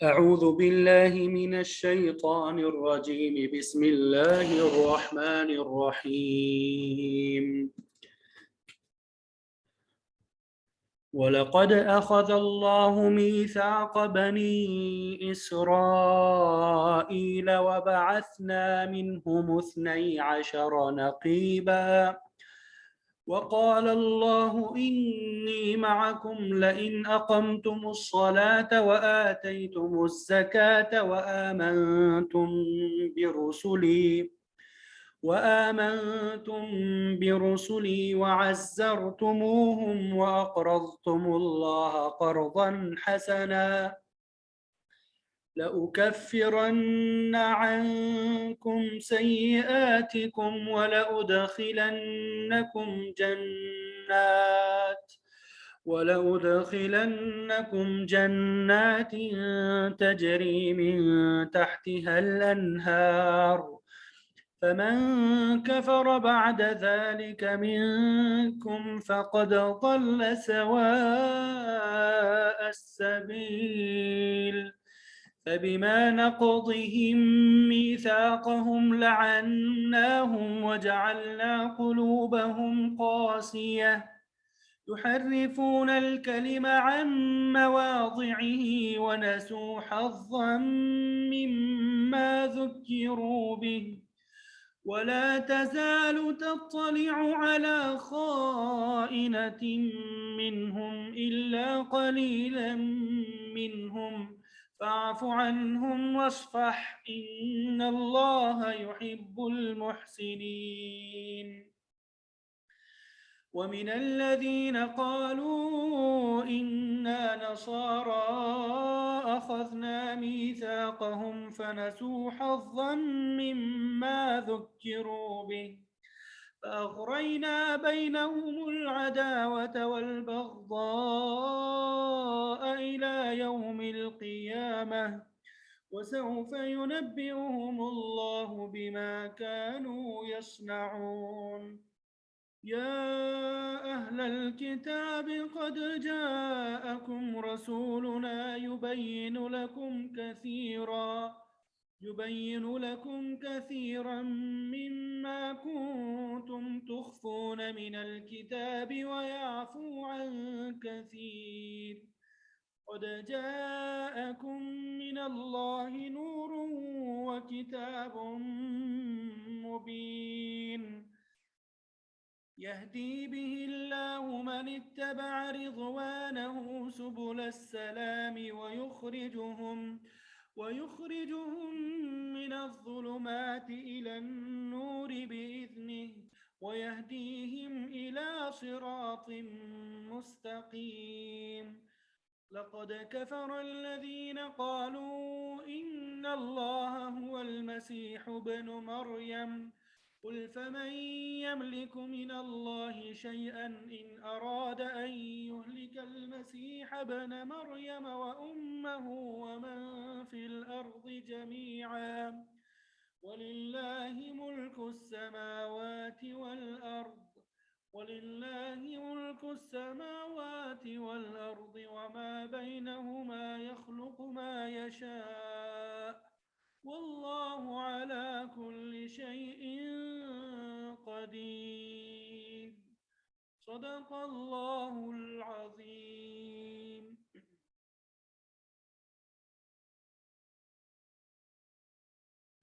أعوذ بالله من الشيطان الرجيم. بسم الله الرحمن الرحيم. ولقد أخذ الله ميثاق بني إسرائيل وبعثنا منهم 12 نقيبا وقال الله إني معكم لئن أقمتم الصلاة وآتيتم الزكاة وآمنتم برسلي وعزرتموهم وأقرضتم الله قرضا حسنا لأكفرن عنكم سيئاتكم ولأدخلنكم جنات تجري من تحتها الأنهار فمن كفر بعد ذلك منكم فقد ضل سواء السبيل فبما نقضهم ميثاقهم لعناهم وجعلنا قلوبهم قاسية يحرفون الكلم عن مواضعه ونسوا حظا مما ذكروا به ولا تزال تطلع على خائنة منهم إلا قليلا منهم فاعف عنهم واصفح إن الله يحب المحسنين. ومن الذين قالوا إنا نصارى أخذنا ميثاقهم فنسوا حظا مما ذكروا به فأغرينا بينهم العداوة والبغضاء إلى يوم القيامة وسوف ينبئهم الله بما كانوا يصنعون. يا أهل الكتاب قد جاءكم رسولنا يبين لكم كثيرا مما كنتم تخفون من الكتاب ويعفو عن كثير قد جاءكم من الله نور وكتاب مبين يهدي به الله من اتبع رضوانه سبل السلام ويخرجهم من الظلمات إلى النور بإذنه ويهديهم إلى صراط مستقيم. لقد كفر الذين قالوا إن الله هو المسيح ابن مريم قل فمن يملك من الله شيئا إن أراد أن يهلك المسيح ابن مريم وأمه ومن في الأرض جميعا ولله ملك السماوات والأرض وما بينهما يخلق ما يشاء والله على كل شيء قدير. صدق الله العظيم.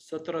17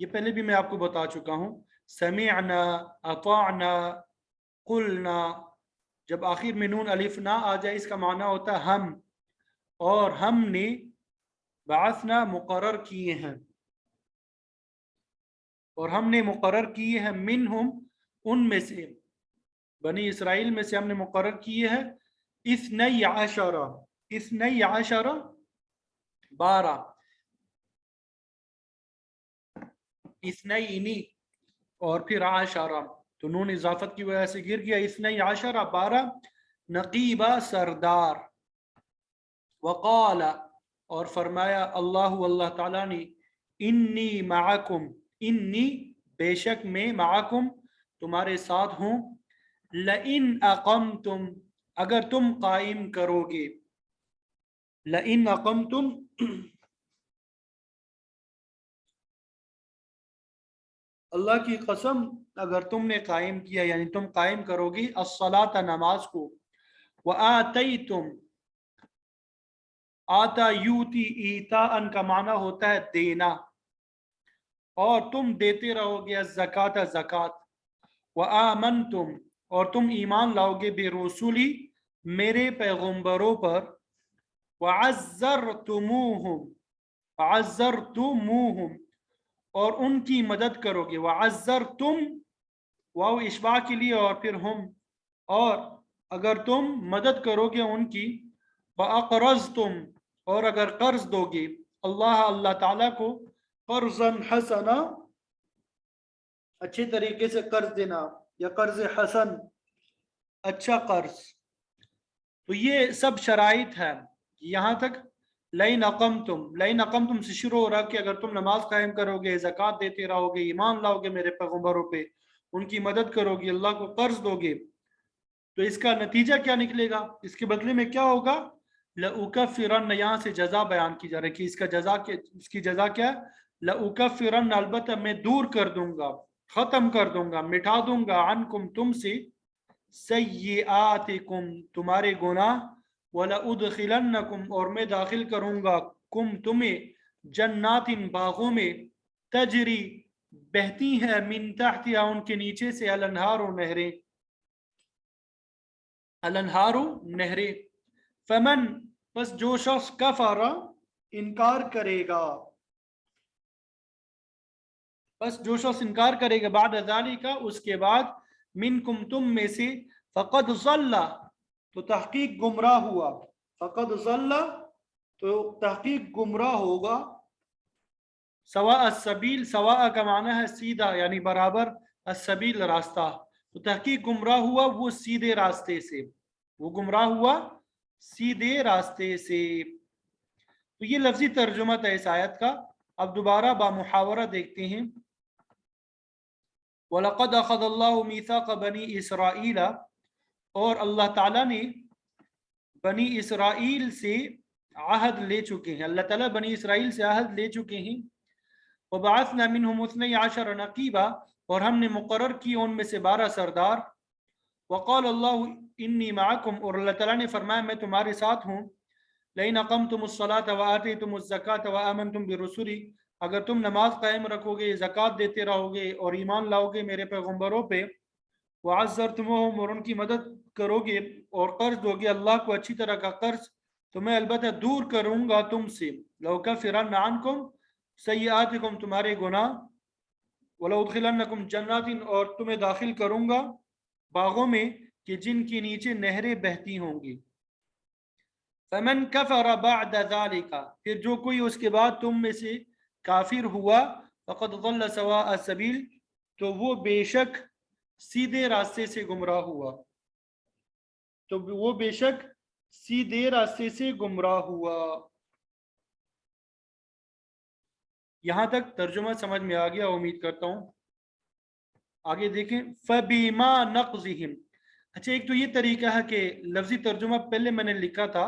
یہ پہلے بھی میں آپ کو بتا چکا ہوں. سمعنا، اطعنا، قلنا، جب آخر میں نون الف نہ آ جائے اس کا معنی ہوتا ہے ہم، اور ہم نے بعثنا مقرر کیے ہیں، اور ہم نے مقرر کیے ہیں منہم ان میں سے، بنی اسرائیل میں سے ہم نے مقرر کیے ہیں اثنی عشرہ، اثنی عشرہ 12، اثنین اور پھر عشرہ تو نون اضافت کی وجہ سے گر گیا، اثنی عشرہ 12 نقیبہ سردار. وقال اور فرمایا اللہ تعالیٰ نے انی معکم، انی بے شک میں، معکم تمہارے ساتھ ہوں، لئن اقمتم اگر تم قائم کرو گے، لئن اقمتم اللہ کی قسم اگر تم نے قائم کیا، یعنی تم قائم کرو گی الصلاۃ نماز کو، وآتیتم آتا یوتی ایتاء کا معنی ہوتا ہے دینا، اور تم دیتے رہو گے الزکات زکات، وآمنتم اور تم ایمان لاؤ گے برسولی میرے پیغمبروں پر، وعزرتموہم، وعزرتموہم اور ان کی مدد کرو گے، وعزرتم واو اشباع کے لیے اور پھر ہم، اور اگر تم مدد کرو گے ان کی، وَأَقْرَضْتُمْ اور اگر قرض دو گے اللہ تعالیٰ کو، قرضاً حسنا اچھے طریقے سے قرض دینا، یا قرض حسن اچھا قرض. تو یہ سب شرائط ہے یہاں تک. لئن اقمتم سے شروع ہو رہا کہ اگر تم نماز قائم کرو گے، زکوٰۃ دیتے رہو گے، ایمان لاؤ گے میرے پیغمبروں پہ، ان کی مدد کرو گے، اللہ کو قرض دو گے، تو اس کا نتیجہ کیا نکلے گا، اس کے بدلے میں کیا ہوگا؟ لَأُكَفِّرَنَّ یہاں سے جزا بیان کی جا رہی ہے کہ اس کی جزا کیا ہے؟ لَأُكَفِّرَنَّ البتہ میں دور کر دوں گا، ختم کر دوں گا، مٹا دوں گا، عنکم تم سے، سیئاتکم تمہارے گناہ، وَلَأُدْخِلَنَّكُمْ اور میں داخل کروں گا کم تمہیں، جنات باغوں میں، تجری بہتی ہیں، من تحتہا ان کے نیچے سے، الانہار و نہریں، الانہار نہریں. فمن بس جو شخص کفر انکار کرے گا، بس جو شخص انکار کرے گا، بعد ذالک اس کے بعد، منکم تم میں سے، فقد ضل تو تحقیق گمراہ ہوا، فقد ضل تو تحقیق گمراہ ہوگا، سواء السبیل، سواء کا معنی ہے سیدھا یعنی برابر، السبیل راستہ، تو تحقیق گمراہ ہوا وہ سیدھے راستے سے، وہ گمراہ ہوا سیدھے راستے سے. تو یہ لفظی ترجمہ تھا اس آیت کا. اب دوبارہ با محاورہ دیکھتے ہیں. وَلَقَدْ أَخَذَ اللَّهُ مِيثَاقَ بَنِي إِسْرَائِيلَ اور اللہ تعالیٰ نے بنی اسرائیل سے عہد لے چکے ہیں، اللہ تعالیٰ بنی اسرائیل سے عہد لے چکے ہیں. وَبَعَثْنَا مِنْهُمْ اثْنَيْ عَشَرَ نَقِيبًا اور ہم نے مقرر کی ان میں سے 12 سردار. وقال اللہ انی معکم اور اللہ تعالیٰ نے فرمایا میں تمہارے ساتھ ہوں. لئن اقمتم الصلاۃ وآتیتم الزکاۃ وآمنتم برسلی اگر تم نماز قائم رکھو گے، زکوٰۃ دیتے رہو گے اور ایمان لاؤ گے میرے پیغمبروں پہ، وعزرتموہم اور ان کی مدد کرو گے اور قرض دو گے اللہ کو اچھی طرح کا قرض، تو میں البتہ دور کروں گا تم سے، لأکفرن عنکم سیئاتکم تمہارے گناہ، ولأدخلنکم جنات اور تمہیں داخل کروں گا باغوں میں کہ جن کے نیچے نہریں بہتی ہوں گی. فمن کفر بعد ذلك پھر جو کوئی اس کے بعد تم میں سے کافر ہوا، فقد ضل سواء السبیل تو وہ بے شک سیدھے راستے سے گمراہ ہوا، تو وہ بے شک سیدھے راستے سے گمراہ ہوا. یہاں تک ترجمہ سمجھ میں آ گیا امید کرتا ہوں. آگے دیکھیں. فَبِمَا نَقْضِهِمْ اچھا ایک تو یہ طریقہ ہے کہ لفظی ترجمہ پہلے میں نے لکھا تھا،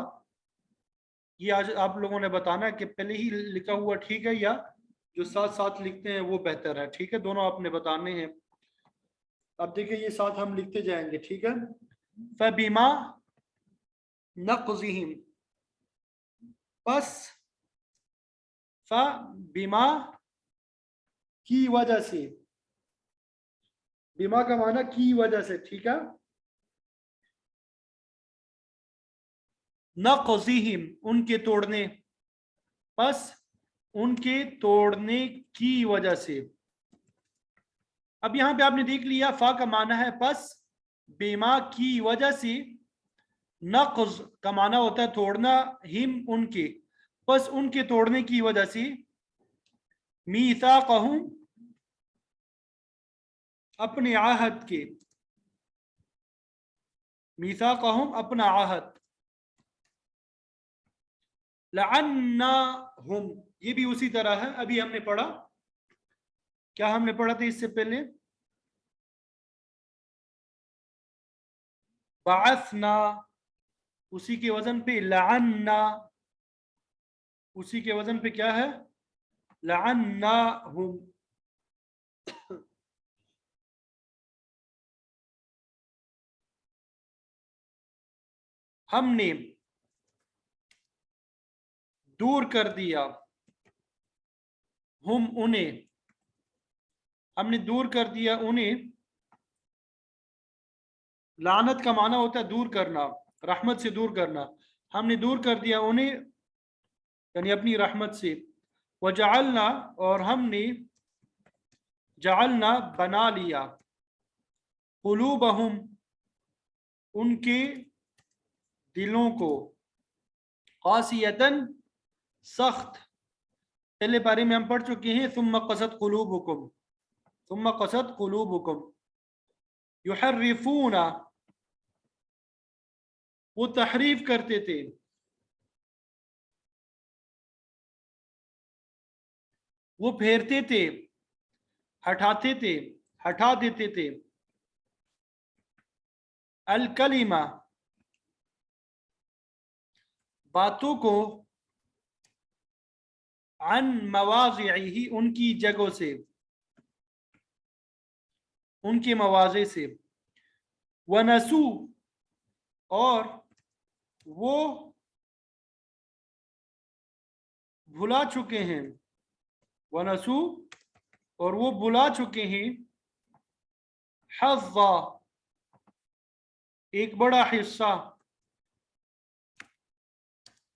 یہ آج آپ لوگوں نے بتانا کہ پہلے ہی لکھا ہوا ٹھیک ہے یا جو ساتھ ساتھ لکھتے ہیں وہ بہتر ہے. ٹھیک ہے، دونوں آپ نے بتانے ہیں. اب دیکھیں یہ ساتھ ہم لکھتے جائیں گے. ٹھیک ہے. فَبِمَا نَقْضِهِمْ پس فَبِمَا کی وجہ سے، بیما کا معنی کی وجہ سے، ٹھیک ہے. نقضہم ان کے توڑنے، بس ان کے توڑنے کی وجہ سے. اب یہاں پہ آپ نے دیکھ لیا فا کا معنی ہے پس، بیما کی وجہ سے. نقض کا معنی ہوتا ہے توڑنا، ہم ان کے، پس ان کے توڑنے کی وجہ سے. میثاقہم اپنے عہد کے، میثاقہم اپنا عہد. لعناہم یہ بھی اسی طرح ہے، ابھی ہم نے پڑھا، کیا ہم نے پڑھا تھا اس سے پہلے؟ بعثنا، اسی کے وزن پہ لعنا، اسی کے وزن پہ کیا ہے؟ لعناہم. ہم نے دور کر دیا، ہم انہیں، ہم نے دور کر دیا انہیں. لعنت کا معنی ہوتا ہے دور کرنا، رحمت سے دور کرنا. ہم نے دور کر دیا انہیں یعنی اپنی رحمت سے. وجعلنا اور ہم نے، جعلنا بنا لیا، قلوبہم ان کے دلوں کو، قاسیتاً سخت. پہلے بارے میں ہم پڑھ چکے ہیں ثم قست قلوبکم، ثم قست قلوبکم. یحرفون وہ تحریف کرتے تھے، وہ پھیرتے تھے، ہٹاتے تھے، ہٹا دیتے تھے. الکلمہ باتوں کو، عن مواضعہ ان کی جگہوں سے، ان کے مواضع سے. ونسو اور وہ بھلا چکے ہیں، ونسو اور وہ بھلا چکے ہیں. حظا ایک بڑا حصہ،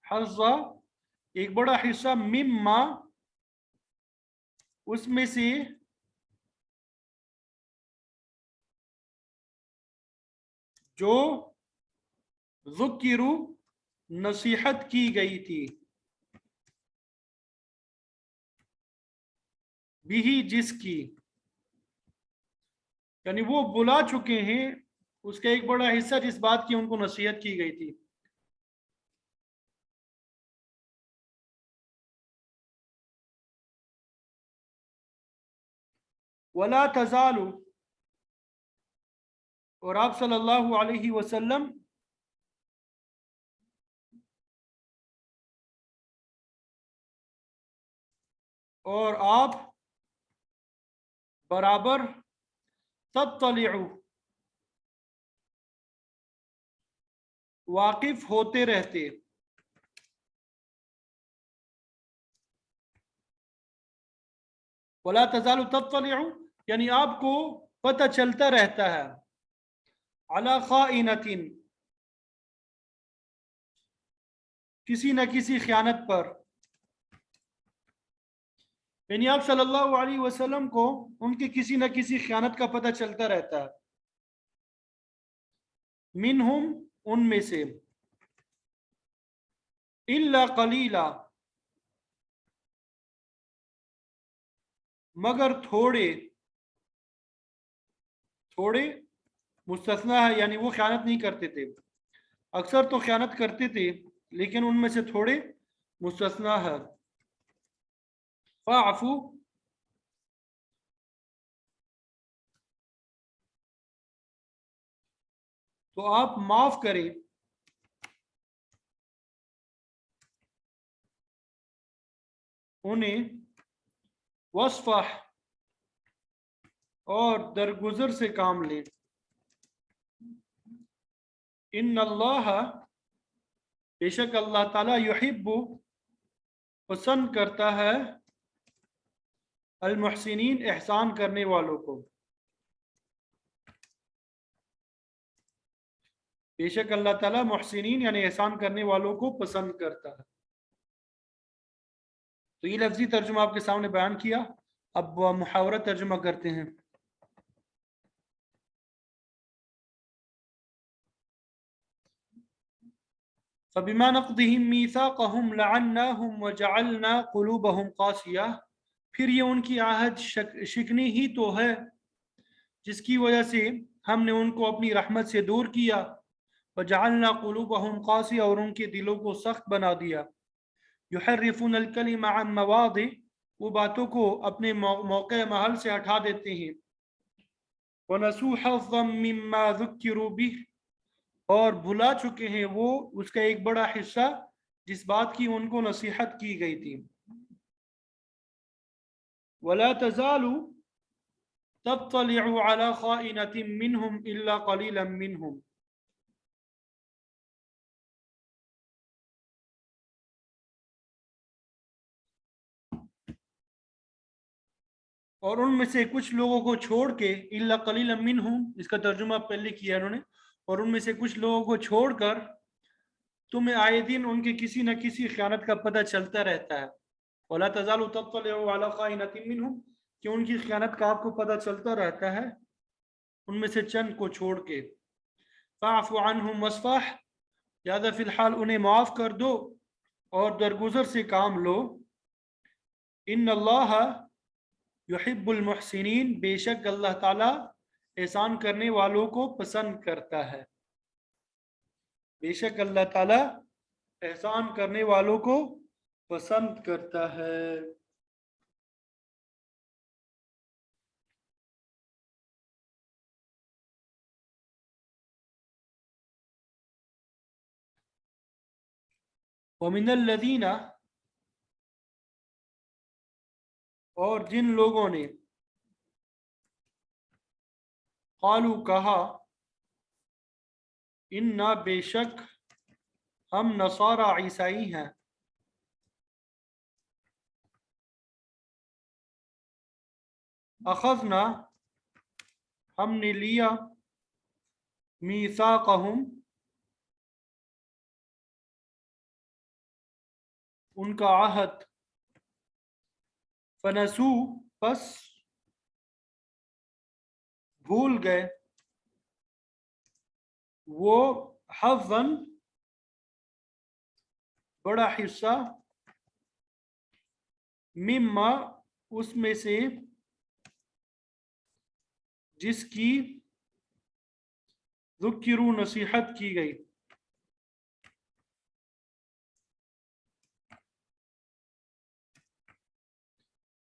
حظا ایک بڑا حصہ، مما اس میں سے، جو ذکروا نصیحت کی گئی تھی، بھی جس کی، یعنی وہ بلا چکے ہیں اس کا ایک بڑا حصہ جس بات کی ان کو نصیحت کی گئی تھی. ولا تزال اور آپ صلی اللہ علیہ وسلم اور آپ برابر، تطلع واقف ہوتے رہتے، ولا تزال تطلع یعنی آپ کو پتہ چلتا رہتا ہے، علی خائنۃ کسی نہ کسی خیانت پر. یعنی آپ صلی اللہ علیہ وسلم کو ان کی کسی نہ کسی خیانت کا پتہ چلتا رہتا ہے. منہم ان میں سے، الا قلیلا مگر تھوڑے، تھوڑے مستثنا ہے یعنی وہ خیانت نہیں کرتے تھے، اکثر تو خیانت کرتے تھے لیکن ان میں سے تھوڑے مستثنا ہے. فاعفو تو آپ معاف کریں، انہیں، وصفح اور درگزر سے کام لیں. ان اللہ بے شک اللہ تعالیٰ یحب پسند کرتا ہے، المحسنین احسان کرنے والوں کو، بے شک اللہ تعالیٰ محسنین یعنی احسان کرنے والوں کو پسند کرتا ہے۔ تو یہ لفظی ترجمہ آپ کے سامنے بیان کیا، اب محاورہ ترجمہ کرتے ہیں۔ فَبِمَا نَقْضِهِمْ مِيثَاقَهُمْ لَعَنَّاهُمْ وَجَعَلْنَا قُلُوبَهُمْ قَاسِيَةً، پھر یہ ان کی عہد شکنی ہی تو ہے جس کی وجہ سے ہم نے ان کو اپنی رحمت سے دور کیا، وَجَعَلْنَا قُلُوبَهُمْ قَاسِيَةً، اور ان کے دلوں کو سخت بنا دیا، يُحَرِّفُونَ الْكَلِمَ عَنْ مَوَاضِعِهِ، وہ باتوں کو اپنے موقع محل سے ہٹا دیتے ہیں، وَنَسُوا حَظًّا مِّمَّا ذُكِّرُوا بِهِ، اور بھلا چکے ہیں وہ اس کا ایک بڑا حصہ جس بات کی ان کو نصیحت کی گئی تھی۔ وَلَا تَزَالُ تَطَّلِعُ عَلَى خَائِنَةٍ مِّنْهُمْ إِلَّا قَلِيلًا مِّنْهُمْ، اور ان میں سے کچھ لوگوں کو چھوڑ کے، إِلَّا قَلِيلًا مِّنْهُمْ اس کا ترجمہ پہلے کیا انہوں نے، اور ان میں سے کچھ لوگوں کو چھوڑ کر تمہیں آئے دن ان کے کسی نہ کسی خیانت کا پتہ چلتا رہتا ہے۔ وَلَا تَزَالُ تَطَّلِعُ عَلَى خَائِنَةٍ مِّنْهُمْ کہ ان کی خیانت کا آپ کو پتہ چلتا رہتا ہے ان میں سے چند کو چھوڑ کے۔ فَاعْفُ عَنْهُمْ وَاصْفَحْ، لہذا فی الحال انہیں معاف کر دو اور درگزر سے کام لو۔ ان اللہ یحب المحسنین، بے شک اللہ تعالیٰ احسان کرنے والوں کو پسند کرتا ہے، بے شک اللہ تعالیٰ احسان کرنے والوں کو پسند کرتا ہے۔ وَمِنَ الَّذِينَ، اور جن لوگوں نے، قالوا کہا، اِنَّا بے شک ہم نصارى عیسائی ہیں، اخذنا ہم نے لیا، میثاقہم ان کا عہد، فنسو پس بھول گئے، وہ حظاً بڑا حصہ، مما اس میں سے، جس کی ذکروا نصیحت کی گئی،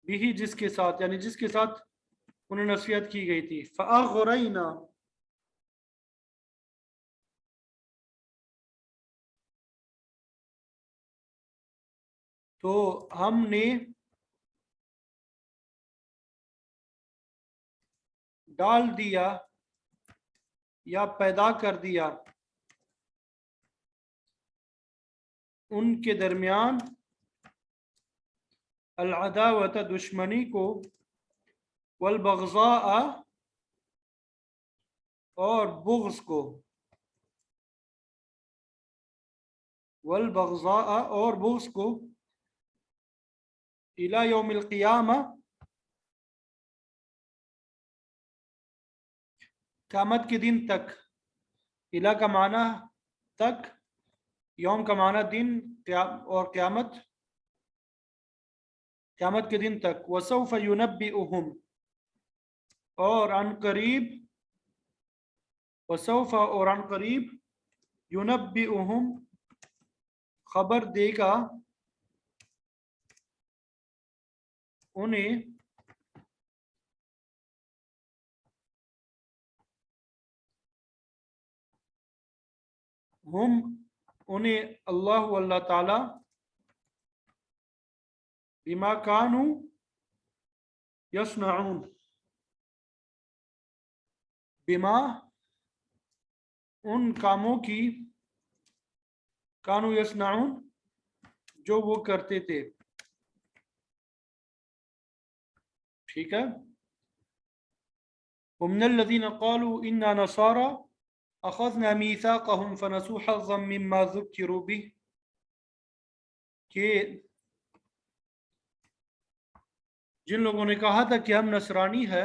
بھی جس کے ساتھ، یعنی جس کے ساتھ انہیں نصیحت کی گئی تھی۔ فَأَغْرَيْنَا، تو ہم نے ڈال دیا یا پیدا کر دیا ان کے درمیان، العداوت دشمنی کو، والبغضاء اور بغض کو، والبغضاء اور بغض کو، الی یوم القیامہ قیامت کے دن تک، الی کا معنی تک، یوم کا معنی دن، اور قیامت کے دن تک، وسوف ینبئہم اور عن قریب، وسوف اور عن قریب، ینبئہم خبر دے گا انہیں، ہم انہیں، اللہ اللہ تعالی، بما کانوا یصنعون، بما ان کاموں کی، کانوا یصنعون جو وہ کرتے تھے، ٹھیک ہے. ومن الذين قالوا إنا نصارى أخذنا ميثاقهم فنسوا حظا مما ذكروا به کہ جن لوگوں نے کہا تھا کہ ہم نصرانی ہے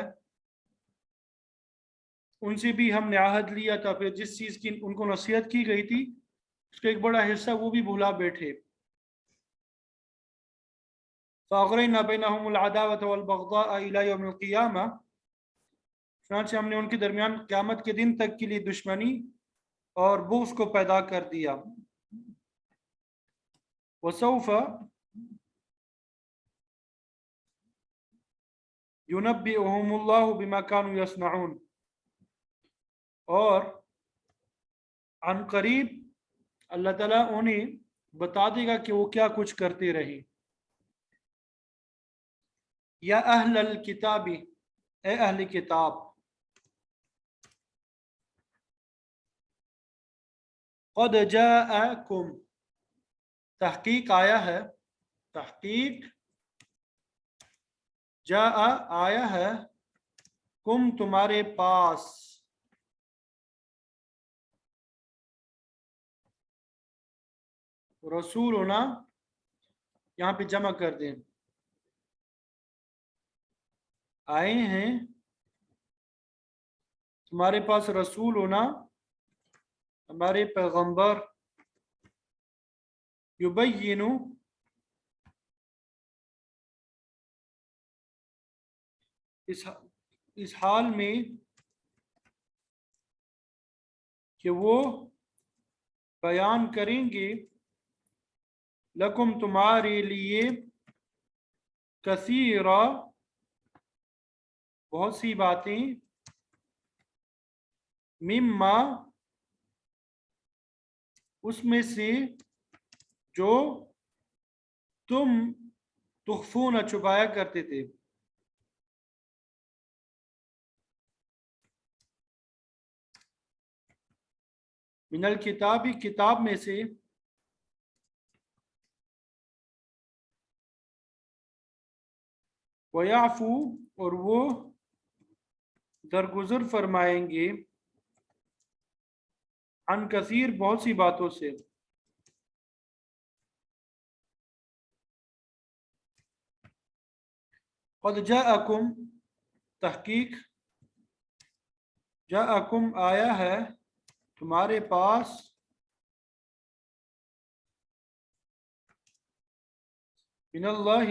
ان سے بھی ہم نے عہد لیا تھا، پھر جس چیز کی ان کو نصیحت کی گئی تھی اس کا ایک بڑا حصہ وہ بھی بھولا بیٹھے. فأغرينا بينهم العداوة والبغضاء إلى يوم القيامة، چنانچہ ہم نے ان کے درمیان قیامت کے دن تک کے لیے دشمنی اور بغض کو پیدا کر دیا. وسوف ينبئهم الله بما كانوا يصنعون، اور عن قریب اللہ تعالیٰ انہیں بتا دے گا کہ وہ کیا کچھ کرتے رہے. یا اہل الکتاب، اے اہل کتاب، قد جاءکم، تحقیق آیا ہے، تحقیق جاء آیا ہے، کم تمہارے پاس، رسولنا یہاں پہ جمع کر دیں، آئے ہیں تمہارے پاس رسولنا ہمارے پیغمبر، یبین، اس حال میں کہ وہ بیان کریں گے، لکم تمہارے لیے، کثیرا بہت سی باتیں، مما اس میں سے جو تم تخفون چھپایا کرتے تھے. من الکتاب، کتاب میں سے، ویعفو اور وہ درگزر فرمائیں گے، عن کثیر بہت سی باتوں سے. قد جاءکم، تحقیق جاءکم آیا ہے تمہارے پاس، من اللہ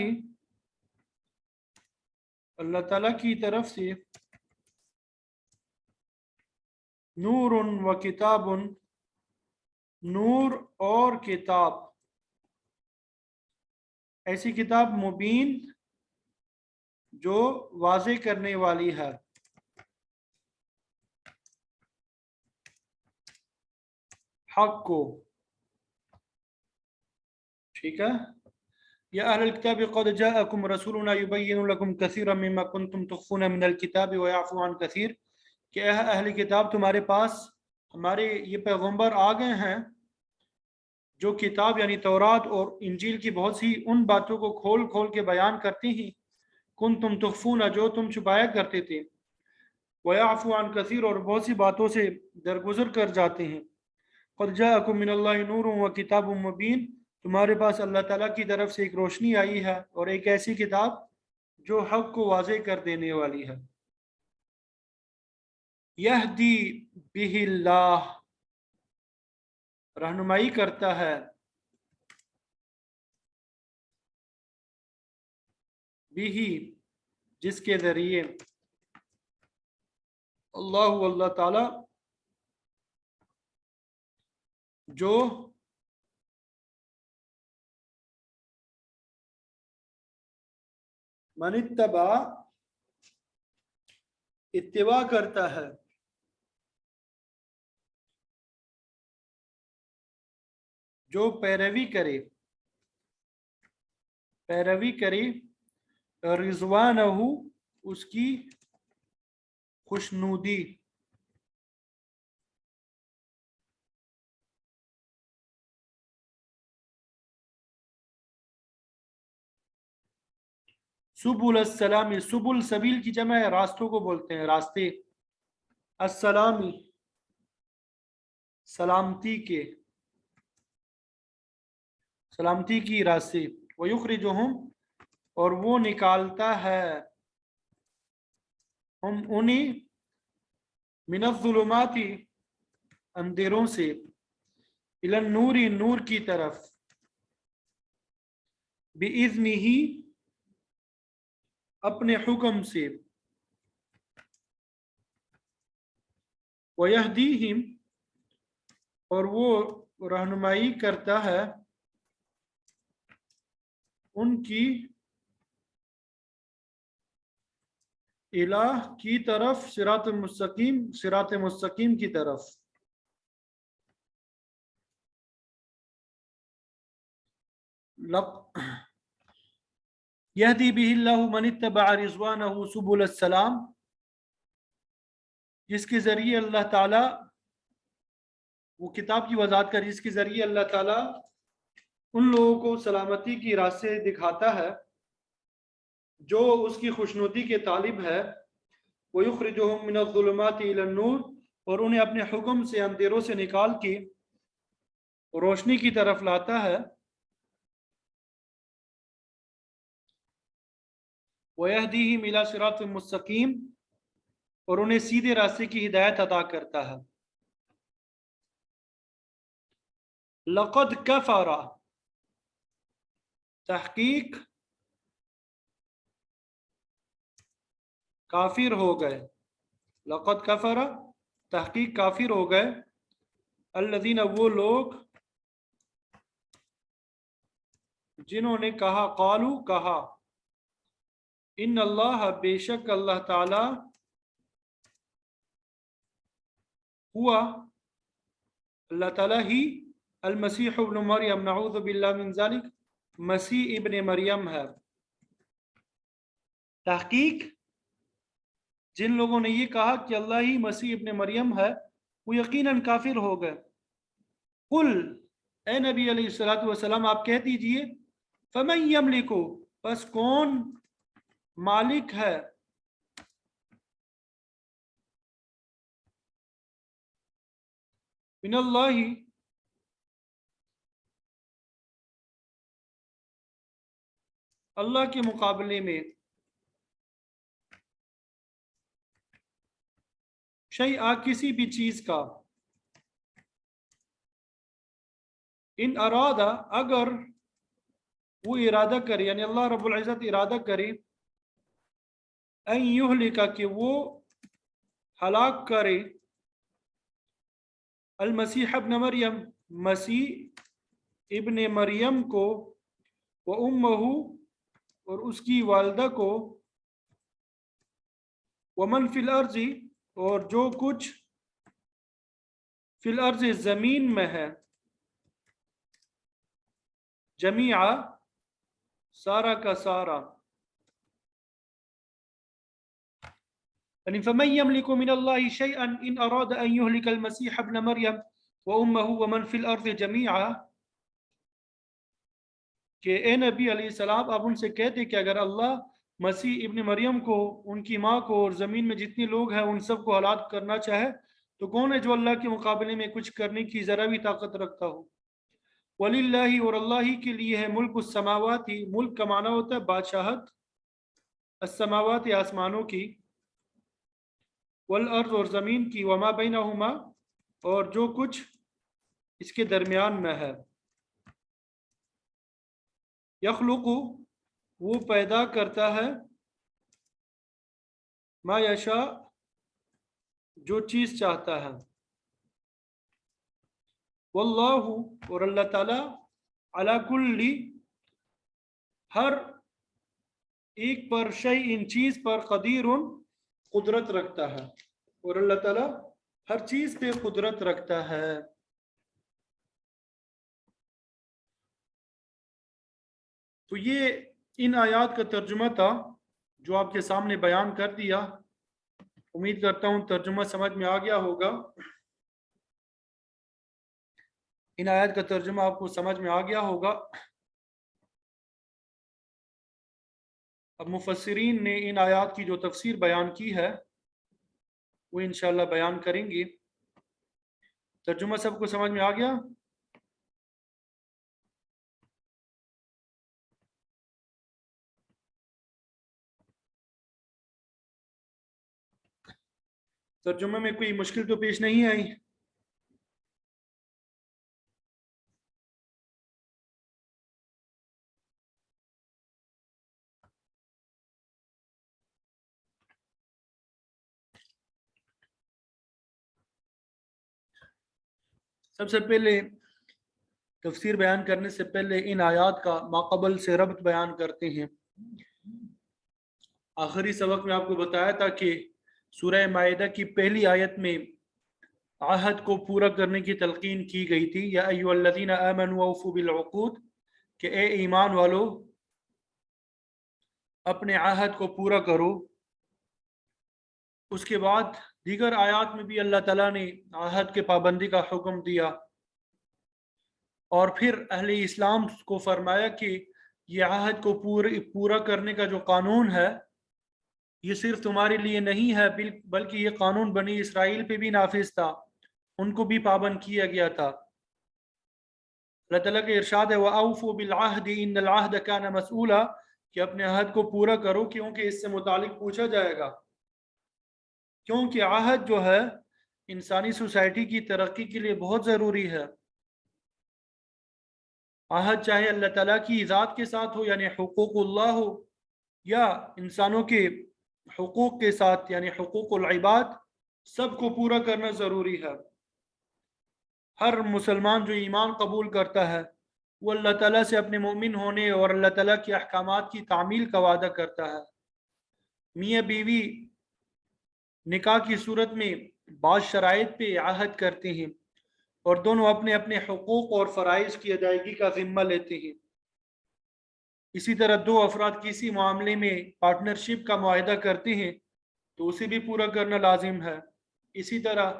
اللہ تعالیٰ کی طرف سے، نور و کتاب، نور اور کتاب، ایسی کتاب مبین جو واضح کرنے والی ہے، حق کو. ٹھیک ہے. یا اہل الکتاب قد جاءکم رسولنا یبین لکم کثیرا مما کنتم تخفون من الکتاب ویعفو عن کثیر، کہ اے اہل کتاب تمہارے پاس ہمارے یہ پیغمبر آ گئے ہیں جو کتاب یعنی تورات اور انجیل کی بہت سی ان باتوں کو کھول کھول کے بیان کرتے ہیں، کنتم تخفون جو تم چھپایا کرتے تھے، ویعفو عن کثیر اور بہت سی باتوں سے درگزر کر جاتے ہیں. قد جاءکم من اللہ نور و کتاب مبین، تمہارے پاس اللہ تعالیٰ کی طرف سے ایک روشنی آئی ہے اور ایک ایسی کتاب جو حق کو واضح کر دینے والی ہے. یہدی بہ اللہ، رہنمائی کرتا ہے، بہ جس کے ذریعے، اللہ اللہ تعالی، جو من اتبع اتباع کرتا ہے، جو پیروی کرے، پیروی کرے، رضوانہ اس کی خوشنودی، سبل السلام، سبل سبیل کی جمع ہے، راستوں کو بولتے ہیں، راستے، السلامی سلامتی کے، سلامتی کی راستے، ویخرجہم اور وہ نکالتا ہے ہم انہیں من الظلمات اندھیروں سے، الی النور نور کی طرف، بِإِذْنِهِ اپنے حکم سے، وَيَهْدِيهِمْ اور وہ رہنمائی کرتا ہے ان کی الہ کی طرف، صراط مستقیم، صراط مستقیم کی طرف۔ یہدی بہ اللہ من اتبع رضوانہ سبل السلام، جس کے ذریعے اللہ تعالیٰ، وہ کتاب کی وضاحت کر، جس کے ذریعے اللہ تعالیٰ ان لوگوں کو سلامتی کی راستے دکھاتا ہے جو اس کی خوشنودی کے طالب ہے، وَيُخْرِجُهُم مِّنَ الظُّلُمَاتِ إِلَى النُّورِ اور انہیں اپنے حکم سے اندھیروں سے نکال کے روشنی کی طرف لاتا ہے، وَيَهْدِيهِمْ إِلَى صِرَاطٍ مُّسْتَقِيمٍ اور انہیں سیدھے راستے کی ہدایت عطا کرتا ہے۔ لقد کفر تحقیق کافر ہو گئے، لقد کفر تحقیق کافر ہو گئے، الذین وہ لوگ، جنہوں نے کہا، قالو کہا، ان اللہ بے شک اللہ تعالی، ہوا اللہ تعالی ہی، المسیح ابن مریم نعوذ باللہ من ذلک مسیح ابن مریم ہے۔ تحقیق جن لوگوں نے یہ کہا کہ اللہ ہی مسیح ابن مریم ہے، وہ یقیناً کافر ہو گئے۔ قل اے نبی علیہ الصلوۃ والسلام آپ کہہ دیجئے، فمن یملکو بس کون مالک ہے، من اللہ اللہ کے مقابلے میں، شیء کسی بھی چیز کا، ان ارادہ اگر وہ ارادہ کرے، یعنی اللہ رب العزت ارادہ کرے، ان یہلک کہ وہ ہلاک کرے، المسیح ابن مریم مسیح ابن مریم کو، وامہ اور اس کی والدہ کو، ومن فی الارض اور جو کچھ فی الارض زمین میں ہے، جمیعا سارا کا سارا، یعنی فمن یملک من اللہ شیئا ان اراد ان یہلک المسیح ابن مریم وامہ ومن فی الارض جمیعا، کہ اے نبی علیہ السلام آپ ان سے کہتے کہ اگر اللہ مسیح ابن مریم کو، ان کی ماں کو اور زمین میں جتنے لوگ ہیں ان سب کو ہلاک کرنا چاہے تو کون ہے جو اللہ کے مقابلے میں کچھ کرنے کی ذرا بھی طاقت رکھتا ہو۔ وَلِلَّهِ اور اللہ ہی کے لیے ہے، ملک السماوات، ملک کا معنی ہوتا ہے بادشاہت، السماوات آسمانوں کی، والارض اور زمین کی، وما بینہما اور جو کچھ اس کے درمیان میں ہے، یخلق وہ پیدا کرتا ہے، ما یشاء جو چیز چاہتا ہے، واللہ اور اللہ تعالی، علی کل ہر ایک پر، شیء چیز پر، قدیر قدرت رکھتا ہے، اور اللہ تعالی ہر چیز پہ قدرت رکھتا ہے۔ تو یہ ان آیات کا ترجمہ تھا جو آپ کے سامنے بیان کر دیا، امید کرتا ہوں ترجمہ سمجھ میں آ گیا ہوگا، ان آیات کا ترجمہ آپ کو سمجھ میں آ گیا ہوگا۔ اب مفسرین نے ان آیات کی جو تفسیر بیان کی ہے وہ انشاءاللہ بیان کریں گے. ترجمہ سب کو سمجھ میں آ گیا؟ ترجمے میں کوئی مشکل تو پیش نہیں آئی؟ سب سے پہلے تفسیر بیان کرنے سے پہلے ان آیات کا ماقبل سے ربط بیان کرتے ہیں. آخری سبق میں آپ کو بتایا تھا کہ سورہ مائدہ کی پہلی آیت میں عہد کو پورا کرنے کی تلقین کی گئی تھی. یا ایھا الذین آمنوا اوفوا بالعقود، کہ اے ایمان والو اپنے عہد کو پورا کرو. اس کے بعد دیگر آیات میں بھی اللہ تعالیٰ نے عہد کے پابندی کا حکم دیا، اور پھر اہل اسلام کو فرمایا کہ یہ عہد کو پورا کرنے کا جو قانون ہے یہ صرف تمہارے لیے نہیں ہے، بلکہ یہ قانون بنی اسرائیل پہ بھی نافذ تھا، ان کو بھی پابند کیا گیا تھا. اللہ تعالیٰ کے ارشاد ہے وَأَوْفُوا بِالْعَهْدِ إِنَّ الْعَهْدَ كَانَ مَسْئُولًا، کہ اپنے عہد کو پورا کرو کیونکہ اس سے متعلق پوچھا جائے گا. کیونکہ عہد جو ہے انسانی سوسائٹی کی ترقی کے لیے بہت ضروری ہے. عہد چاہے اللہ تعالیٰ کی ذات کے ساتھ ہو یعنی حقوق اللہ ہو، یا انسانوں کے حقوق کے ساتھ یعنی حقوق العباد، سب کو پورا کرنا ضروری ہے. ہر مسلمان جو ایمان قبول کرتا ہے وہ اللہ تعالیٰ سے اپنے مومن ہونے اور اللہ تعالیٰ کے احکامات کی تعمیل کا وعدہ کرتا ہے. میاں بیوی نکاح کی صورت میں بعض شرائط پہ عہد کرتے ہیں اور دونوں اپنے اپنے حقوق اور فرائض کی ادائیگی کا ذمہ لیتے ہیں. اسی طرح دو افراد کسی معاملے میں پارٹنرشپ کا معاہدہ کرتے ہیں تو اسے بھی پورا کرنا لازم ہے. اسی طرح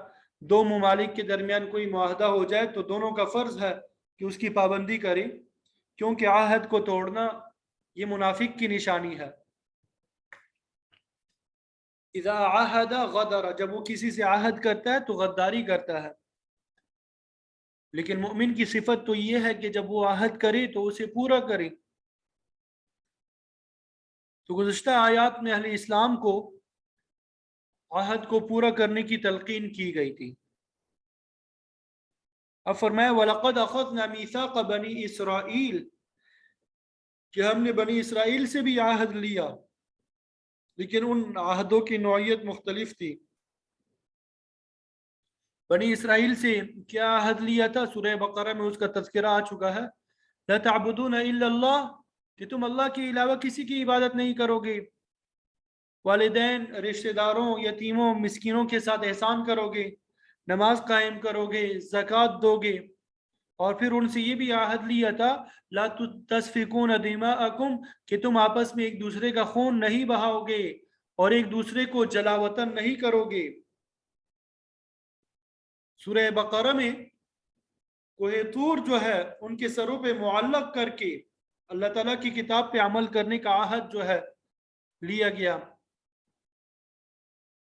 دو ممالک کے درمیان کوئی معاہدہ ہو جائے تو دونوں کا فرض ہے کہ اس کی پابندی کریں، کیونکہ عہد کو توڑنا یہ منافق کی نشانی ہے. اذا عہد غدر، جب وہ کسی سے عہد کرتا ہے تو غداری کرتا ہے. لیکن مومن کی صفت تو یہ ہے کہ جب وہ عہد کرے تو اسے پورا کرے. تو گزشتہ آیات میں اہل اسلام کو عہد کو پورا کرنے کی تلقین کی گئی تھی. اب فرمایا وَلَقَدْ أَخَذْنَا مِيثَاقَ بَنِي اسرائیل، کہ ہم نے بنی اسرائیل سے بھی عہد لیا، لیکن ان عہدوں کی نوعیت مختلف تھی. بنی اسرائیل سے کیا عہد لیا تھا؟ سورہ بقرہ میں اس کا تذکرہ آ چکا ہے. لا تعبدون الا اللہ، کہ تم اللہ کے علاوہ کسی کی عبادت نہیں کرو گے. والدین، رشتہ داروں، یتیموں، مسکینوں کے ساتھ احسان کرو گے، نماز قائم کرو گے، زکوٰۃ دو گے. اور پھر ان سے یہ بھی عہد لیا تھا لا تسفکون دماءکم، کہ تم آپس میں ایک دوسرے کا خون نہیں بہاؤ گے اور ایک دوسرے کو جلا وطن نہیں کرو گے. سورہ بقرہ میں کوہ طور جو ہے ان کے سروں پہ معلق کر کے اللہ تعالیٰ کی کتاب پہ عمل کرنے کا عہد جو ہے لیا گیا.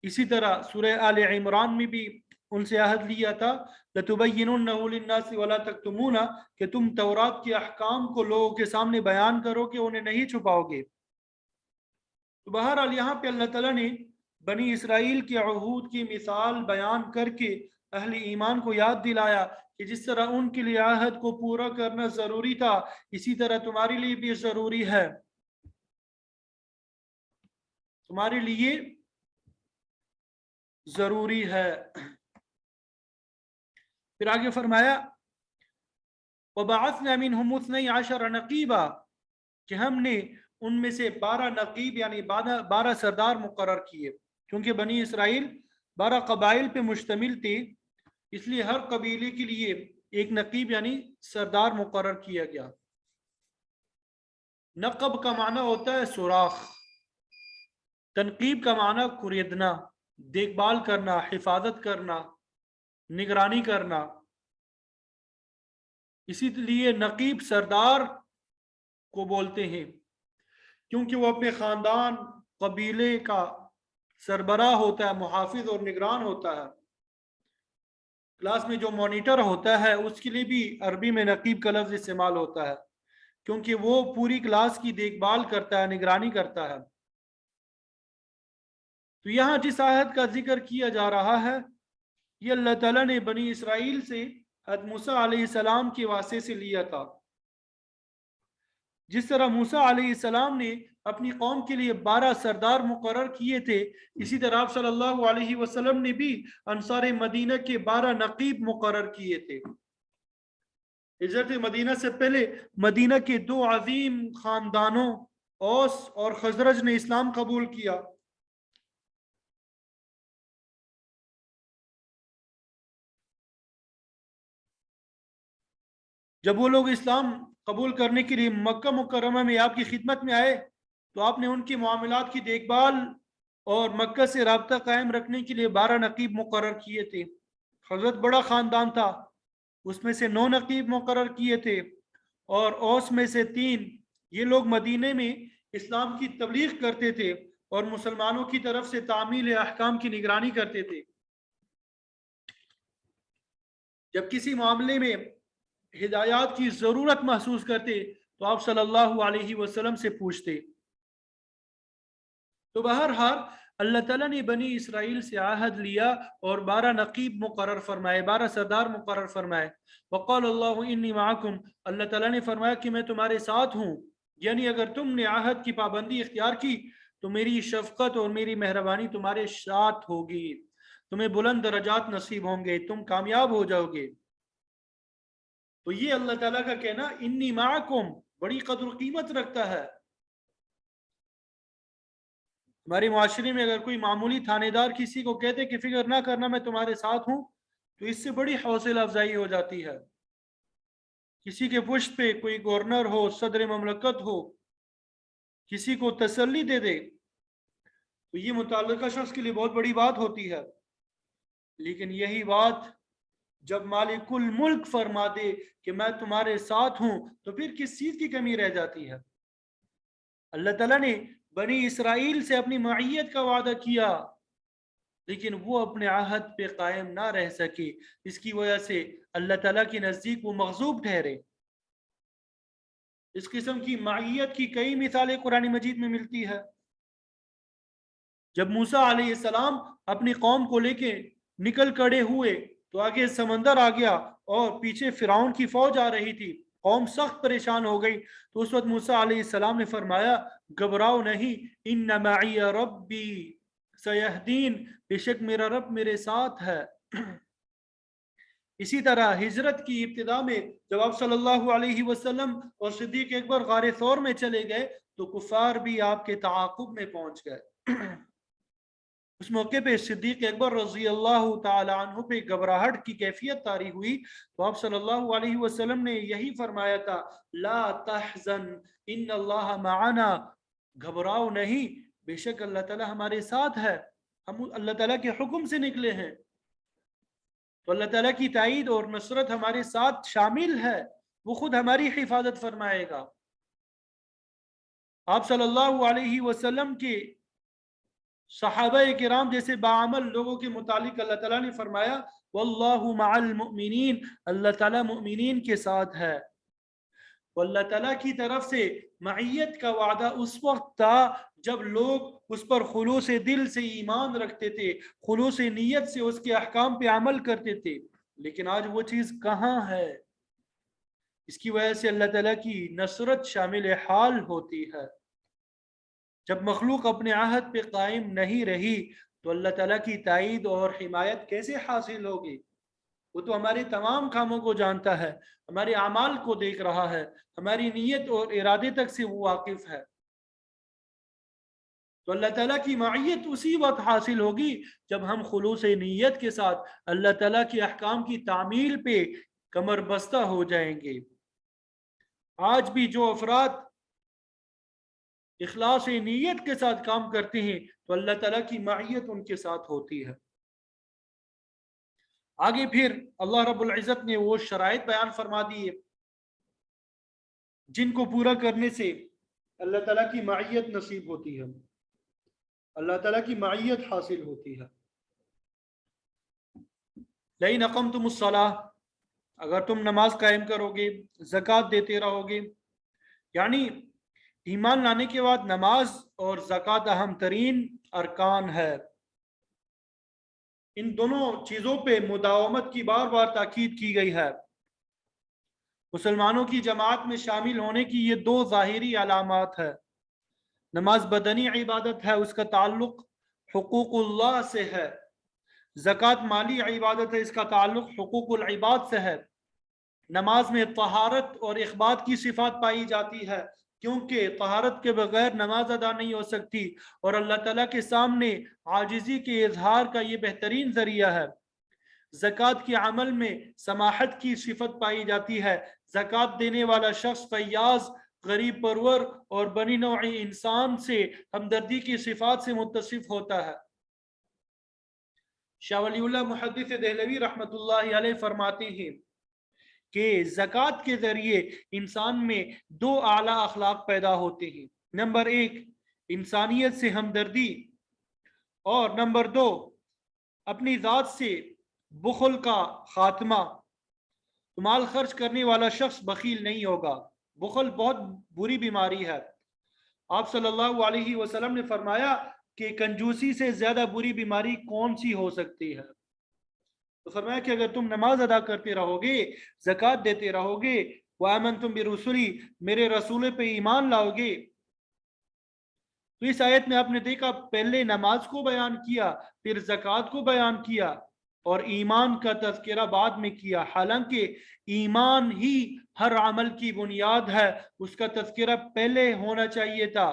اسی طرح سورہ آل عمران میں بھی ان سے عہد لیا تھا لَتُبَيِّنُنَّهُ لِلنَّاسِ وَلَا تَكْتُمُونَهُ، کہ تم تورات کے احکام کو لوگوں کے سامنے بیان کرو کہ انہیں نہیں چھپاؤ گے. تو بہرحال یہاں پہ اللہ تعالیٰ نے بنی اسرائیل کے عہود کی مثال بیان کر کے اہل ایمان کو یاد دلایا کہ جس طرح ان کے لیے عہد کو پورا کرنا ضروری تھا اسی طرح تمہارے لیے بھی ضروری ہے. تمہارے لیے ضروری ہے. پھر آگے فرمایا وَبَعَثْنَا مِنْهُمْ 12 نَقِيبًا، کہ ہم نے ان میں سے 12 نقیب یعنی 12 سردار مقرر کیے. کیونکہ بنی اسرائیل 12 قبائل پہ مشتمل تھی، اس لیے ہر قبیلے کے لیے ایک نقیب یعنی سردار مقرر کیا گیا. نقب کا معنی ہوتا ہے سوراخ، تنقیب کا معنی خریدنا، دیکھ بھال کرنا، حفاظت کرنا، نگرانی کرنا. اسی لیے نقیب سردار کو بولتے ہیں. کیونکہ وہ اپنے خاندان قبیلے کا سربراہ ہوتا ہے، محافظ اور نگران ہوتا ہے۔ کلاس میں جو مانیٹر ہوتا ہے اس کے لیے بھی عربی میں نقیب کا لفظ استعمال ہوتا ہے، کیونکہ وہ پوری کلاس کی دیکھ بھال کرتا ہے، نگرانی کرتا ہے۔ تو یہاں جس آیت کا ذکر کیا جا رہا ہے یہ اللہ تعالیٰ نے بنی اسرائیل سے حضرت موسیٰ علیہ السلام کے واسطے سے لیا تھا۔ جس طرح موسیٰ علیہ السلام نے اپنی قوم کے لیے 12 سردار مقرر کیے تھے، اسی طرح آپ صلی اللہ علیہ وسلم نے بھی انصار مدینہ کے 12 نقیب مقرر کیے تھے۔ ہجرت مدینہ سے پہلے مدینہ کے 2 عظیم خاندانوں اوس اور خزرج نے اسلام قبول کیا۔ جب وہ لوگ اسلام قبول کرنے کے لیے مکہ مکرمہ میں آپ کی خدمت میں آئے تو آپ نے ان کے معاملات کی دیکھ بھال اور مکہ سے رابطہ قائم رکھنے کے لیے 12 نقیب مقرر کیے تھے۔ حضرت بڑا خاندان تھا، اس میں سے 9 نقیب مقرر کیے تھے، اور اوس میں سے 3۔ یہ لوگ مدینے میں اسلام کی تبلیغ کرتے تھے اور مسلمانوں کی طرف سے تعمیل احکام کی نگرانی کرتے تھے۔ جب کسی معاملے میں ہدایات کی ضرورت محسوس کرتے تو آپ صلی اللہ علیہ وسلم سے پوچھتے۔ تو بہرحال اللہ تعالیٰ نے بنی اسرائیل سے عہد لیا اور 12 نقیب مقرر فرمائے، 12 سردار مقرر فرمائے۔ وقال اللہ انی معکم، اللہ تعالیٰ نے فرمایا کہ میں تمہارے ساتھ ہوں، یعنی اگر تم نے عہد کی پابندی اختیار کی تو میری شفقت اور میری مہربانی تمہارے ساتھ ہوگی، تمہیں بلند درجات نصیب ہوں گے، تم کامیاب ہو جاؤ گے۔ تو یہ اللہ تعالیٰ کا کہنا انی معکم بڑی قدر و قیمت رکھتا ہے۔ ہمارے معاشرے میں اگر کوئی معمولی تھانے دار کسی کو کہتے کہ فکر نہ کرنا میں تمہارے ساتھ ہوں، تو اس سے بڑی حوصلہ افزائی ہو جاتی ہے۔ کسی کے پشت پہ کوئی گورنر ہو، صدر مملکت ہو، کسی کو تسلی دے دے تو یہ متعلقہ شخص کے لیے بہت بڑی بات ہوتی ہے۔ لیکن یہی بات جب مالک الملک فرما دے کہ میں تمہارے ساتھ ہوں تو پھر کس چیز کی کمی رہ جاتی ہے؟ اللہ تعالیٰ نے بنی اسرائیل سے اپنی معیت کا وعدہ کیا، لیکن وہ اپنے عہد پہ قائم نہ رہ سکے، اس کی وجہ سے اللہ تعالیٰ کے نزدیک وہ مغضوب ٹھہرے۔ اس قسم کی معیت کی کئی مثالیں قرآن مجید میں ملتی ہے۔ جب موسیٰ علیہ السلام اپنی قوم کو لے کے نکل کڑے ہوئے تو آگے سمندر آ گیا اور پیچھے فرعون کی فوج آ رہی تھی، قوم سخت پریشان ہو گئی۔ تو اس وقت موسیٰ علیہ السلام نے فرمایا گھبراؤ نہیں، ان معی ربی سیہدین، بے شک میرا رب میرے ساتھ ہے۔ اسی طرح ہجرت کی ابتدا میں جب آپ صلی اللہ علیہ وسلم اور صدیق اکبر غار ثور میں چلے گئے تو کفار بھی آپ کے تعاقب میں پہنچ گئے۔ اس موقع پہ صدیق اکبر رضی اللہ تعالی عنہ پہ گھبراہٹ کی کیفیت طاری ہوئی تو آپ صلی اللہ علیہ وسلم نے یہی فرمایا تھا لا تحزن ان اللہ معنا، گھبراؤ نہیں، بے شک اللہ تعالیٰ ہمارے ساتھ ہے، ہم اللہ تعالیٰ کے حکم سے نکلے ہیں۔ تو اللہ تعالیٰ کی تائید اور نصرت ہمارے ساتھ شامل ہے، وہ خود ہماری حفاظت فرمائے گا۔ آپ صلی اللہ علیہ وسلم کے صحابہ کرام جیسے باعمل لوگوں کے متعلق اللہ تعالیٰ نے فرمایا واللہ مع المؤمنین، اللہ تعالیٰ مؤمنین کے ساتھ ہے۔ واللہ تعالیٰ کی طرف سے معیت کا وعدہ اس وقت تھا جب لوگ اس پر خلوص دل سے ایمان رکھتے تھے، خلوص نیت سے اس کے احکام پہ عمل کرتے تھے، لیکن آج وہ چیز کہاں ہے؟ اس کی وجہ سے اللہ تعالیٰ کی نصرت شامل حال ہوتی ہے۔ جب مخلوق اپنے عہد پہ قائم نہیں رہی تو اللہ تعالیٰ کی تائید اور حمایت کیسے حاصل ہوگی؟ وہ تو ہمارے تمام کاموں کو جانتا ہے، ہمارے اعمال کو دیکھ رہا ہے، ہماری نیت اور ارادے تک سے وہ واقف ہے۔ تو اللہ تعالیٰ کی معیت اسی وقت حاصل ہوگی جب ہم خلوص نیت کے ساتھ اللہ تعالیٰ کے احکام کی تعمیل پہ کمر بستہ ہو جائیں گے۔ آج بھی جو افراد اخلاص نیت کے ساتھ کام کرتے ہیں تو اللہ تعالیٰ کی معیت ان کے ساتھ ہوتی ہے۔ آگے پھر اللہ رب العزت نے وہ شرائط بیان فرما دیے جن کو پورا کرنے سے اللہ تعالیٰ کی معیت نصیب ہوتی ہے، اللہ تعالیٰ کی معیت حاصل ہوتی ہے۔ لئن اقمتم الصلاۃ، اگر تم نماز قائم کرو گے، زکوٰۃ دیتے رہو گے، یعنی ایمان لانے کے بعد نماز اور زکوٰۃ اہم ترین ارکان ہے۔ ان دونوں چیزوں پہ مداومت کی بار بار تاکید کی گئی ہے۔ مسلمانوں کی جماعت میں شامل ہونے کی یہ دو ظاہری علامات ہے۔ نماز بدنی عبادت ہے، اس کا تعلق حقوق اللہ سے ہے۔ زکوٰۃ مالی عبادت ہے، اس کا تعلق حقوق العباد سے ہے۔ نماز میں طہارت اور اخبات کی صفات پائی جاتی ہے، کیونکہ طہارت کے بغیر نماز ادا نہیں ہو سکتی، اور اللہ تعالیٰ کے سامنے عاجزی کے اظہار کا یہ بہترین ذریعہ ہے۔ زکوٰۃ کے عمل میں سماحت کی صفت پائی جاتی ہے۔ زکوٰۃ دینے والا شخص فیاض، غریب پرور اور بنی نوع انسان سے ہمدردی کی صفات سے متصف ہوتا ہے۔ شاہ ولی اللہ محدث دہلوی رحمۃ اللہ علیہ فرماتے ہیں کہ زکوٰۃ کے ذریعے انسان میں دو اعلیٰ اخلاق پیدا ہوتے ہیں۔ نمبر ایک، انسانیت سے ہمدردی، اور نمبر دو، اپنی ذات سے بخل کا خاتمہ۔ مال خرچ کرنے والا شخص بخیل نہیں ہوگا۔ بخل بہت بری بیماری ہے۔ آپ صلی اللہ علیہ وسلم نے فرمایا کہ کنجوسی سے زیادہ بری بیماری کون سی ہو سکتی ہے؟ تو فرمایا کہ اگر تم نماز ادا کرتے رہو گے، زکوٰۃ دیتے رہو گے، وَآمَنْتُمْ بِرُسُلِي، میرے رسولے پہ ایمان لاؤ گے، تو اس آیت میں آپ نے دیکھا پہلے نماز کو بیان کیا، پھر زکوٰۃ کو بیان کیا، اور ایمان کا تذکرہ بعد میں کیا۔ حالانکہ ایمان ہی ہر عمل کی بنیاد ہے، اس کا تذکرہ پہلے ہونا چاہیے تھا،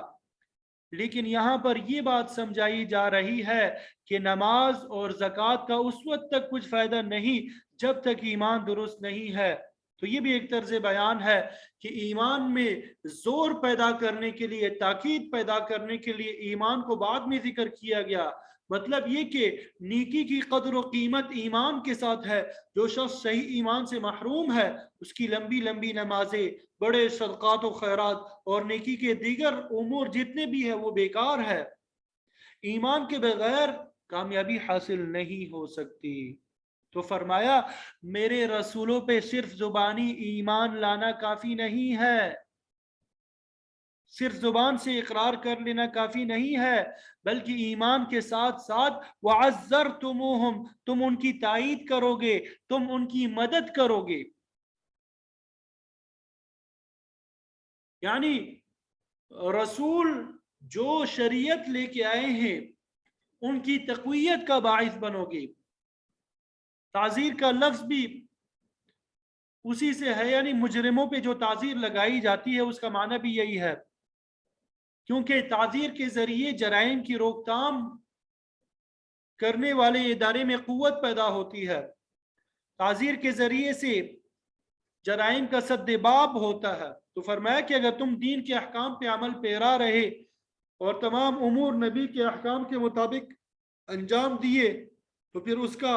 لیکن یہاں پر یہ بات سمجھائی جا رہی ہے کہ نماز اور زکوٰۃ کا اس وقت تک کچھ فائدہ نہیں جب تک ایمان درست نہیں ہے۔ تو یہ بھی ایک طرز بیان ہے کہ ایمان میں زور پیدا کرنے کے لیے، تاکید پیدا کرنے کے لیے ایمان کو بعد میں ذکر کیا گیا۔ مطلب یہ کہ نیکی کی قدر و قیمت ایمان کے ساتھ ہے۔ جو شخص صحیح ایمان سے محروم ہے، اس کی لمبی لمبی نمازیں، بڑے صدقات و خیرات اور نیکی کے دیگر امور جتنے بھی ہیں وہ بیکار ہے۔ ایمان کے بغیر کامیابی حاصل نہیں ہو سکتی۔ تو فرمایا میرے رسولوں پہ صرف زبانی ایمان لانا کافی نہیں ہے، صرف زبان سے اقرار کر لینا کافی نہیں ہے، بلکہ ایمان کے ساتھ ساتھ وَعَزَّرْتُمُوهُمْ، تم ان کی تائید کرو گے، تم ان کی مدد کرو گے۔ یعنی رسول جو شریعت لے کے آئے ہیں ان کی تقویت کا باعث بنو گے۔ تعزیر کا لفظ بھی اسی سے ہے، یعنی مجرموں پہ جو تعزیر لگائی جاتی ہے اس کا معنی بھی یہی ہے، کیونکہ تعزیر کے ذریعے جرائم کی روک تھام کرنے والے ادارے میں قوت پیدا ہوتی ہے۔ تعزیر کے ذریعے سے جرائم کا سد باب ہوتا ہے۔ تو فرمایا کہ اگر تم دین کے احکام پہ عمل پیرا رہے اور تمام امور نبی کے احکام کے مطابق انجام دیے، تو پھر اس کا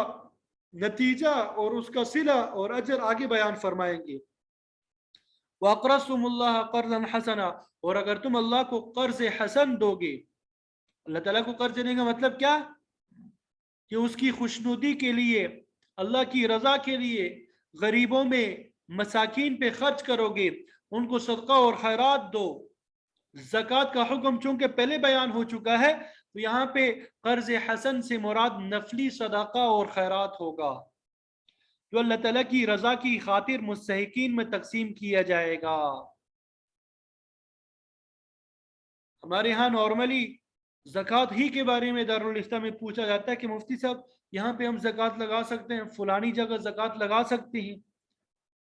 نتیجہ اور اس کا صلہ اور اجر آگے بیان فرمائیں گے۔ وَأَقْرَضْتُمُ اللَّهَ قَرْضًا حَسَنًا، اور اگر تم اللہ کو قرض حسن دو گے۔ اللہ تعالیٰ کو قرض دینے کا مطلب کیا؟ کہ اس کی خوشنودی کے لیے، اللہ کی رضا کے لیے غریبوں میں، مساکین پہ خرچ کرو گے، ان کو صدقہ اور خیرات دو۔ زکوٰۃ کا حکم چونکہ پہلے بیان ہو چکا ہے، تو یہاں پہ قرض حسن سے مراد نفلی صدقہ اور خیرات ہوگا، جو اللہ تعالیٰ کی رضا کی خاطر مستحقین میں تقسیم کیا جائے گا۔ ہمارے ہاں نارملی زکوٰۃ ہی کے بارے میں دارالفتہ میں پوچھا جاتا ہے کہ مفتی صاحب یہاں پہ ہم زکوٰۃ لگا سکتے ہیں، فلانی جگہ زکوٰۃ لگا سکتے ہیں۔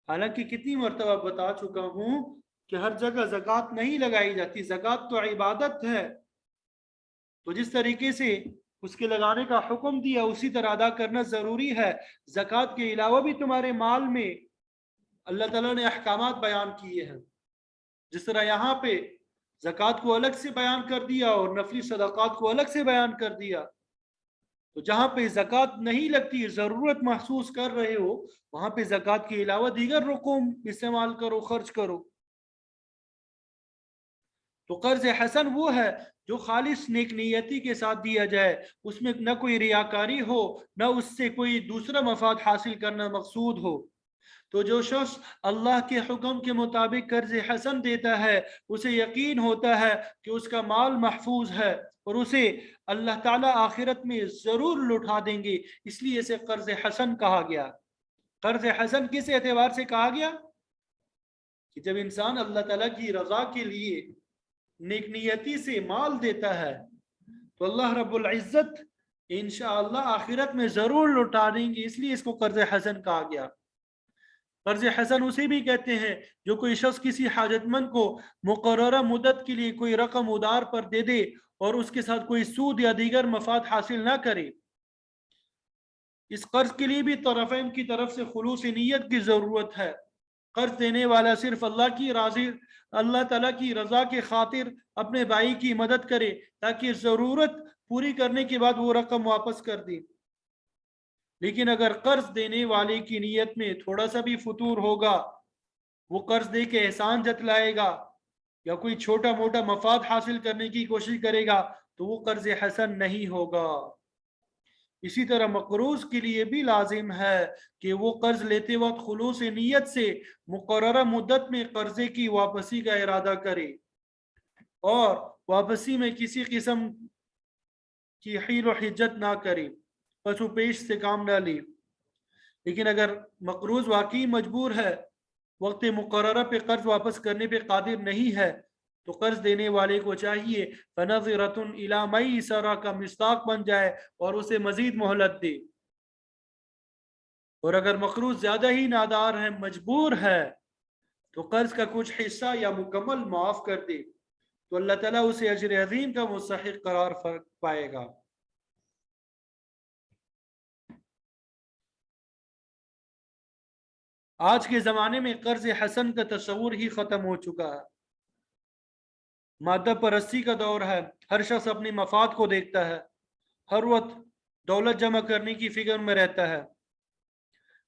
حالانکہ کتنی مرتبہ بتا چکا ہوں کہ ہر جگہ زکوٰۃ نہیں لگائی جاتی، زکوٰۃ تو عبادت ہے، تو جس طریقے سے اس کے لگانے کا حکم دیا اسی طرح ادا کرنا ضروری ہے۔ زکوٰۃ کے علاوہ بھی تمہارے مال میں اللہ تعالیٰ نے احکامات بیان کیے ہیں، جس طرح یہاں پہ زکوٰۃ کو الگ سے بیان کر دیا اور نفلی صدقات کو الگ سے بیان کر دیا۔ تو جہاں پہ زکوٰۃ نہیں لگتی، ضرورت محسوس کر رہے ہو، وہاں پہ زکوٰۃ کے علاوہ دیگر رقوم استعمال کرو، خرچ کرو۔ تو قرض حسن وہ ہے جو خالص نیک نیتی کے ساتھ دیا جائے، اس میں نہ کوئی ریاکاری ہو، نہ اس سے کوئی دوسرا مفاد حاصل کرنا مقصود ہو۔ تو جو شخص اللہ کے حکم کے مطابق قرض حسن دیتا ہے، اسے یقین ہوتا ہے کہ اس کا مال محفوظ ہے اور اسے اللہ تعالیٰ آخرت میں ضرور لوٹا دیں گے، اس لیے اسے قرض حسن کہا گیا۔ قرض حسن کس اعتبار سے کہا گیا؟ کہ جب انسان اللہ تعالیٰ کی رضا کے لیے نیک نیتی سے مال دیتا ہے تو اللہ رب العزت انشاءاللہ آخرت میں ضرور لوٹا دیں گے، اس لیے اس کو قرض حسن کہا گیا۔ قرض حسن اسے بھی کہتے ہیں جو کوئی شخص کسی حاجت مند کو مقررہ مدت کے لیے کوئی رقم ادار پر دے دے اور اس کے ساتھ کوئی سود یا دیگر مفاد حاصل نہ کرے۔ اس قرض کے لیے بھی طرفین کی طرف سے خلوص نیت کی ضرورت ہے۔ قرض دینے والا صرف اللہ تعالیٰ کی رضا کے خاطر اپنے بھائی کی مدد کرے تاکہ ضرورت پوری کرنے کے بعد وہ رقم واپس کر دے، لیکن اگر قرض دینے والے کی نیت میں تھوڑا سا بھی فتور ہوگا، وہ قرض دے کے احسان جتلائے گا یا کوئی چھوٹا موٹا مفاد حاصل کرنے کی کوشش کرے گا تو وہ قرض حسن نہیں ہوگا۔ اسی طرح مقروض کے لیے بھی لازم ہے کہ وہ قرض لیتے وقت خلوص نیت سے مقررہ مدت میں قرضے کی واپسی کا ارادہ کرے اور واپسی میں کسی قسم کی حیل و حجت نہ کرے، پس و پیش سے کام نہ لے۔ لیکن اگر مقروض واقعی مجبور ہے، وقت مقررہ پہ قرض واپس کرنے پہ قادر نہیں ہے، تو قرض دینے والے کو چاہیے فَنَظِرَةٌ إِلَى مَيْسَرَةٍ کا مصداق بن جائے اور اسے مزید مہلت دے۔ اور اگر مقروض زیادہ ہی نادار ہے، مجبور ہے، تو قرض کا کچھ حصہ یا مکمل معاف کر دے تو اللہ تعالیٰ اسے اجر عظیم کا مستحق قرار پائے گا۔ آج کے زمانے میں قرض حسن کا تصور ہی ختم ہو چکا ہے۔ مادہ پرستی کا دور ہے، ہر شخص اپنی مفاد کو دیکھتا ہے، ہر وقت دولت جمع کرنے کی فکر میں رہتا ہے۔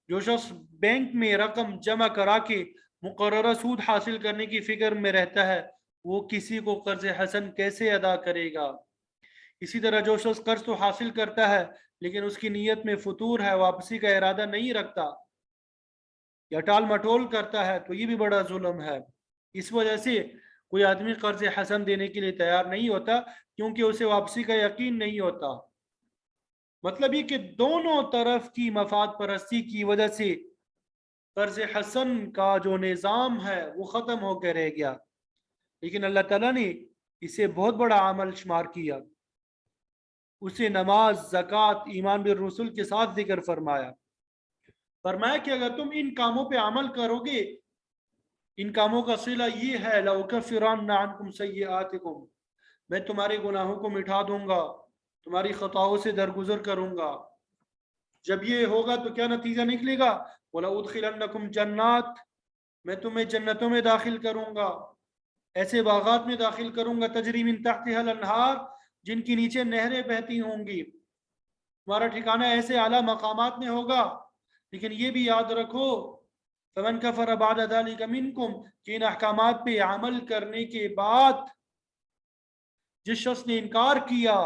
جو شخص بینک میں رقم جمع کرا کے مقررہ سود حاصل کرنے کی فکر میں رہتا ہے، وہ کسی کو قرض حسن کیسے ادا کرے گا؟ اسی طرح جو شخص قرض تو حاصل کرتا ہے لیکن اس کی نیت میں فتور ہے، واپسی کا ارادہ نہیں رکھتا یا ٹال مٹول کرتا ہے، تو یہ بھی بڑا ظلم ہے۔ اس وجہ سے کوئی آدمی قرض حسن دینے کے لیے تیار نہیں ہوتا کیونکہ اسے واپسی کا یقین نہیں ہوتا۔ مطلب یہ کہ دونوں طرف کی مفاد پرستی کی وجہ سے قرض حسن کا جو نظام ہے وہ ختم ہو کے رہ گیا، لیکن اللہ تعالیٰ نے اسے بہت بڑا عمل شمار کیا، اسے نماز، زکوٰۃ، ایمان بالرسول کے ساتھ ذکر فرمایا کہ اگر تم ان کاموں پہ عمل کرو گے، ان کاموں کا صلہ یہ ہے لَأُكَفِّرَنَّ عَنْكُمْ سَيِّئَاتِكُمْ، میں تمہارے گناہوں کو مٹا دوں گا، تمہاری خطاؤں سے درگزر کروں گا۔ جب یہ ہوگا تو کیا نتیجہ نکلے گا؟ وَلَأُدْخِلَنَّكُمْ جَنَّاتٍ، میں تمہیں جنتوں میں داخل کروں گا، ایسے باغات میں داخل کروں گا تجری من تحتها الانہار، جن کی نیچے نہریں بہتی ہوں گی۔ تمہارا ٹھکانہ ایسے اعلیٰ مقامات میں ہوگا، لیکن یہ بھی یاد رکھو فمن کفر بعد ذلک منکم، کہ ان احکامات پہ عمل کرنے کے بعد جس شخص نے انکار کیا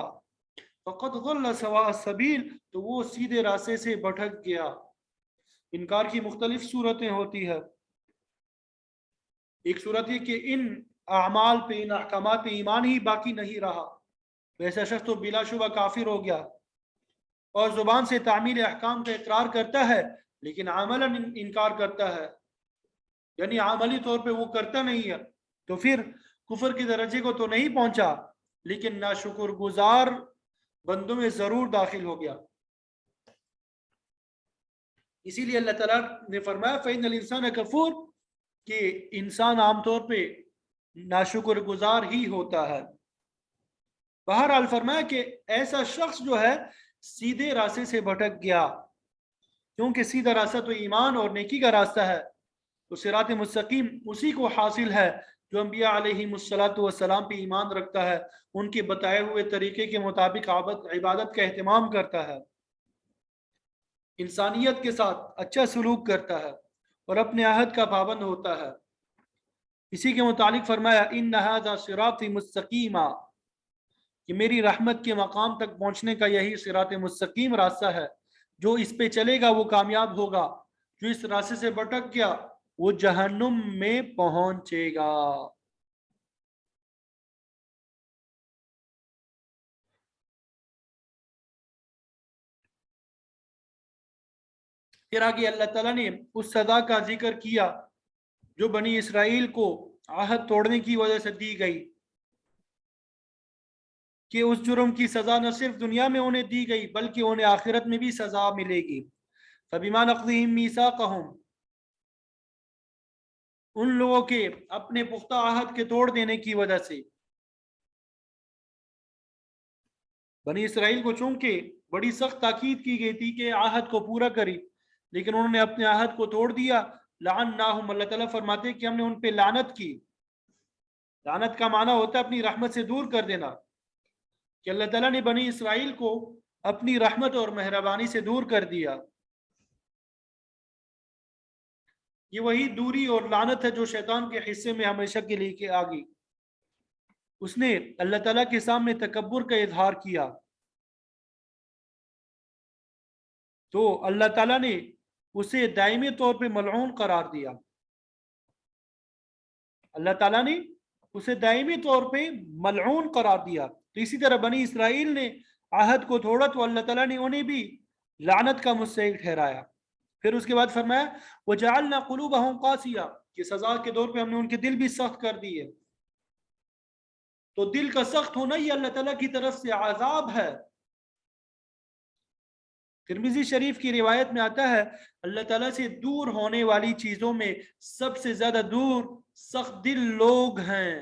فقد ضل سواء السبیل، تو وہ سیدھے راستے سے بھٹک گیا۔ انکار کی مختلف صورتیں ہوتی ہیں۔ ایک صورت یہ کہ ان اعمال پہ، ان احکامات پہ ایمان ہی باقی نہیں رہا، ویسا شخص تو بلا شبہ کافر ہو گیا، اور زبان سے تعمیل احکام کا اقرار کرتا ہے لیکن عملاً انکار کرتا ہے، یعنی عملی طور پہ وہ کرتا نہیں ہے، تو پھر کفر کے درجے کو تو نہیں پہنچا لیکن ناشکر گزار بندوں میں ضرور داخل ہو گیا۔ اسی لیے اللہ تعالیٰ نے فرمایا فَإِنَّ الْإِنسَانَ كَفُورٌ، کہ انسان عام طور پہ ناشکر گزار ہی ہوتا ہے۔ بہرحال فرمایا کہ ایسا شخص جو ہے سیدھے راستے سے بھٹک گیا، کیونکہ سیدھا راستہ تو ایمان اور نیکی کا راستہ ہے، تو صراط مستقیم اسی کو حاصل ہے جو انبیاء علیہم السلام پہ ایمان رکھتا ہے، ان کے بتائے ہوئے طریقے کے مطابق عبادت کا اہتمام کرتا ہے، انسانیت کے ساتھ اچھا سلوک کرتا ہے اور اپنے عہد کا پابند ہوتا ہے۔ اسی کے متعلق فرمایا ان ھذا صراطی مستقیما، کہ میری رحمت کے مقام تک پہنچنے کا یہی صراط مستقیم راستہ ہے، جو اس پہ چلے گا وہ کامیاب ہوگا، جو اس راستے سے بھٹک گیا وہ جہنم میں پہنچے گا۔ پھر آگے اللہ تعالیٰ نے اس سزا کا ذکر کیا جو بنی اسرائیل کو عہد توڑنے کی وجہ سے دی گئی، کہ اس جرم کی سزا نہ صرف دنیا میں انہیں دی گئی بلکہ انہیں آخرت میں بھی سزا ملے گی۔ فبما نقضهم میثاقهم، ان لوگوں کے اپنے پختہ عہد کے توڑ دینے کی وجہ سے، بنی اسرائیل کو چونکہ بڑی سخت تاکید کی گئی تھی کہ عہد کو پورا کری، لیکن انہوں نے اپنے عہد کو توڑ دیا۔ لعناہم، اللہ تعالیٰ فرماتے کہ ہم نے ان پہ لعنت کی۔ لعنت کا معنی ہوتا ہے اپنی رحمت سے دور کر دینا، کہ اللہ تعالیٰ نے بنی اسرائیل کو اپنی رحمت اور مہربانی سے دور کر دیا۔ یہ وہی دوری اور لعنت ہے جو شیطان کے حصے میں ہمیشہ کے لیے آ گئی۔ اس نے اللہ تعالیٰ کے سامنے تکبر کا اظہار کیا تو اللہ تعالیٰ نے اسے دائمی طور پہ ملعون قرار دیا۔ اللہ تعالیٰ نے اسے دائمی طور پہ ملعون قرار دیا۔ تو اسی طرح بنی اسرائیل نے عہد کو توڑا تو اللہ تعالیٰ نے انہیں بھی لعنت کا مستحق ٹھہرایا۔ پھر اس کے بعد فرمایا وَجَعَلْنَا قُلُوبَهُمْ قَاسِيَةً، کہ سزا کے دور پہ ہم نے ان کے دل بھی سخت کر دیے۔ تو دل کا سخت ہونا یہ اللہ تعالیٰ کی طرف سے عذاب ہے۔ ترمذی شریف کی روایت میں آتا ہے اللہ تعالیٰ سے دور ہونے والی چیزوں میں سب سے زیادہ دور سخت دل لوگ ہیں۔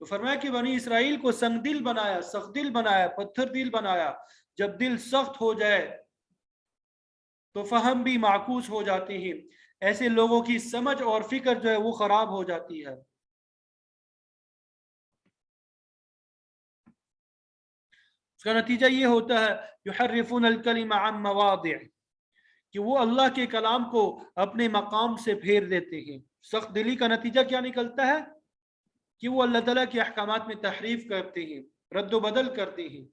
تو فرمایا کہ بنی اسرائیل کو سنگ دل بنایا، سخت دل بنایا، پتھر دل بنایا۔ جب دل سخت ہو جائے تو فہم بھی معکوس ہو جاتے ہیں، ایسے لوگوں کی سمجھ اور فکر جو ہے وہ خراب ہو جاتی ہے۔ اس کا نتیجہ یہ ہوتا ہے یحرفون الکلم عن مواضع، کہ وہ اللہ کے کلام کو اپنے مقام سے پھیر دیتے ہیں۔ سخت دلی کا نتیجہ کیا نکلتا ہے کہ وہ اللہ تعالیٰ کے احکامات میں تحریف کرتے ہیں، رد و بدل کرتے ہیں۔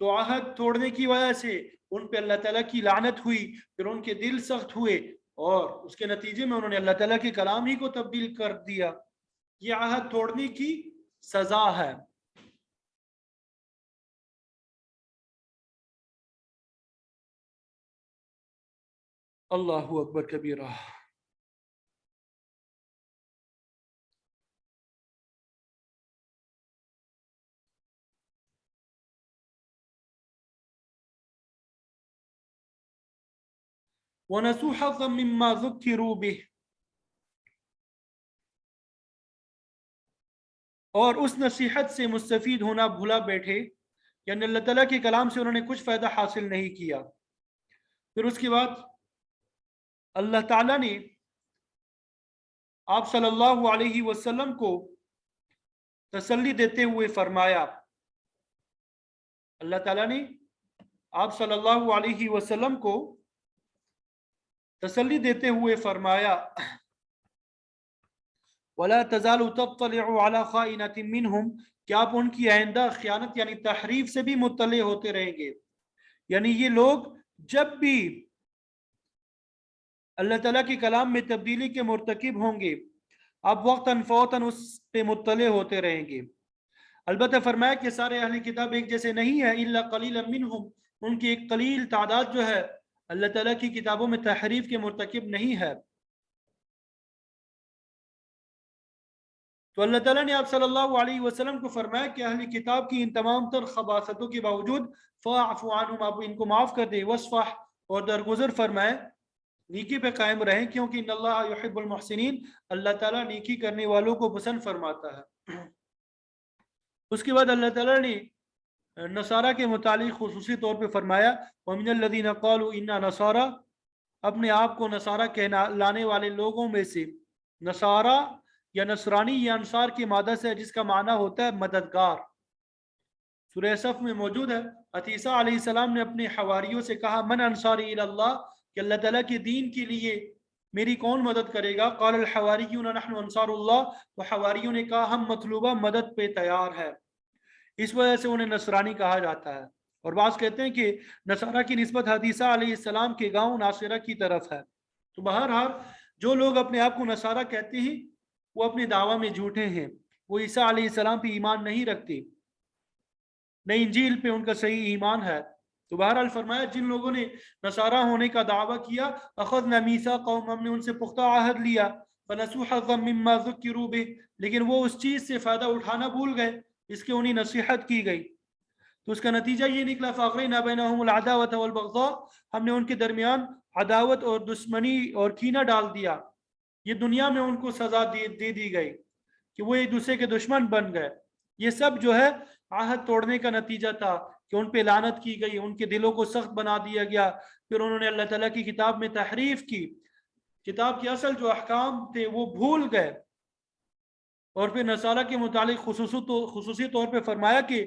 تو عہد توڑنے کی وجہ سے ان پہ اللہ تعالیٰ کی لعنت ہوئی، پھر ان کے دل سخت ہوئے اور اس کے نتیجے میں انہوں نے اللہ تعالیٰ کے کلام ہی کو تبدیل کر دیا۔ یہ عہد توڑنے کی سزا ہے۔ اللہ اکبر کبیرہ۔ وَنَسُوا حَظًّا مِمَّا ذُكِّرُوا بِهِ، اور اس نصیحت سے مستفید ہونا بھولا بیٹھے، یعنی اللہ تعالیٰ کے کلام سے انہوں نے کچھ فائدہ حاصل نہیں کیا۔ پھر اس کے بعد اللہ تعالیٰ نے آپ صلی اللہ علیہ وسلم کو تسلی دیتے ہوئے فرمایا، اللہ تعالیٰ نے آپ صلی اللہ علیہ وسلم کو تسلی دیتے ہوئے فرمایا وَلَا تَزَالُ تَطَّلِعُ عَلَى خَائِنَةٍ مِّنْهُمْ، کہ آپ ان کی آئندہ خیانت یعنی تحریف سے بھی مطلع ہوتے رہیں گے۔ یعنی یہ لوگ جب بھی اللہ تعالیٰ کے کلام میں تبدیلی کے مرتکب ہوں گے آپ وقتاً فوتاً اس پہ مطلع ہوتے رہیں گے۔ البتہ فرمایا کہ سارے اہل کتاب ایک جیسے نہیں ہے، الا قلیلا منہم، ان کی ایک قلیل تعداد جو ہے اللہ تعالیٰ کی کتابوں میں تحریف کے مرتکب نہیں ہے۔ تو اللہ تعالیٰ نے آپ صلی اللہ علیہ وسلم کو فرمایا کہ اہل کتاب کی ان تمام تر خباثتوں کے باوجود فاعف عنہم، آپ ان کو معاف کر دے، وصفح، اور درگزر فرمائے، نیکی پہ قائم رہیں، کیونکہ ان اللہ یحب المحسنین، اللہ تعالیٰ نیکی کرنے والوں کو پسند فرماتا ہے۔ اس کے بعد اللہ تعالیٰ نے نصارہ کے متعلق خصوصی طور پہ فرمایا وَمِنَ الَّذِينَ قَالُوا إِنَّا نَصَارَى، اپنے آپ کو نصارہ کہلانے والے لوگوں میں سے۔ نصارہ یا نصرانی یہ انصار کی مادہ سے ہے جس کا معنی ہوتا ہے مددگار۔ سورہ صف میں موجود ہے، عیسیٰ علیہ السلام نے اپنے حواریوں سے کہا من انصاری الی اللہ، کہ اللہ تعالیٰ کے دین کے لیے میری کون مدد کرے گا؟ قال الحواریون نحن انصار اللہ، تو حواریوں نے کہا ہم مطلوبہ مدد پہ تیار ہے. اس وجہ سے انہیں نصرانی کہا جاتا ہے. اور بعض کہتے ہیں کہ نصارہ کی نسبت حدیثہ علیہ السلام کے گاؤں ناصرہ کی طرف ہے. تو بہرحال جو لوگ اپنے آپ کو نصارہ کہتے ہیں وہ اپنے دعویٰ میں جھوٹے ہیں، وہ عیسیٰ علیہ السلام پہ ایمان نہیں رکھتے، نہ انجیل پہ ان کا صحیح ایمان ہے. تو بہرحال فرمایا جن لوگوں نے نصارہ ہونے کا دعویٰ کیا، اخذنا میثاقہم، ہم نے ان سے پختہ عہد لیا، فنسوا حظا مما ذکروا بہ، لیکن وہ اس چیز سے فائدہ اٹھانا بھول گئے اس کے انہیں نصیحت کی گئی. تو اس کا نتیجہ یہ نکلا فاغرینا بینہم العداوۃ والبغضاء، ہم نے ان کے درمیان عداوت اور دشمنی اور کینہ ڈال دیا. یہ دنیا میں ان کو سزا دے دی گئی کہ وہ ایک دوسرے کے دشمن بن گئے. یہ سب جو ہے عہد توڑنے کا نتیجہ تھا کہ ان پہ لعنت کی گئی، ان کے دلوں کو سخت بنا دیا گیا. پھر انہوں نے اللہ تعالیٰ کی کتاب میں تحریف کی، کتاب کے اصل جو احکام تھے وہ بھول گئے. اور پھر نصارہ کے متعلق خصوصی طور پہ فرمایا کہ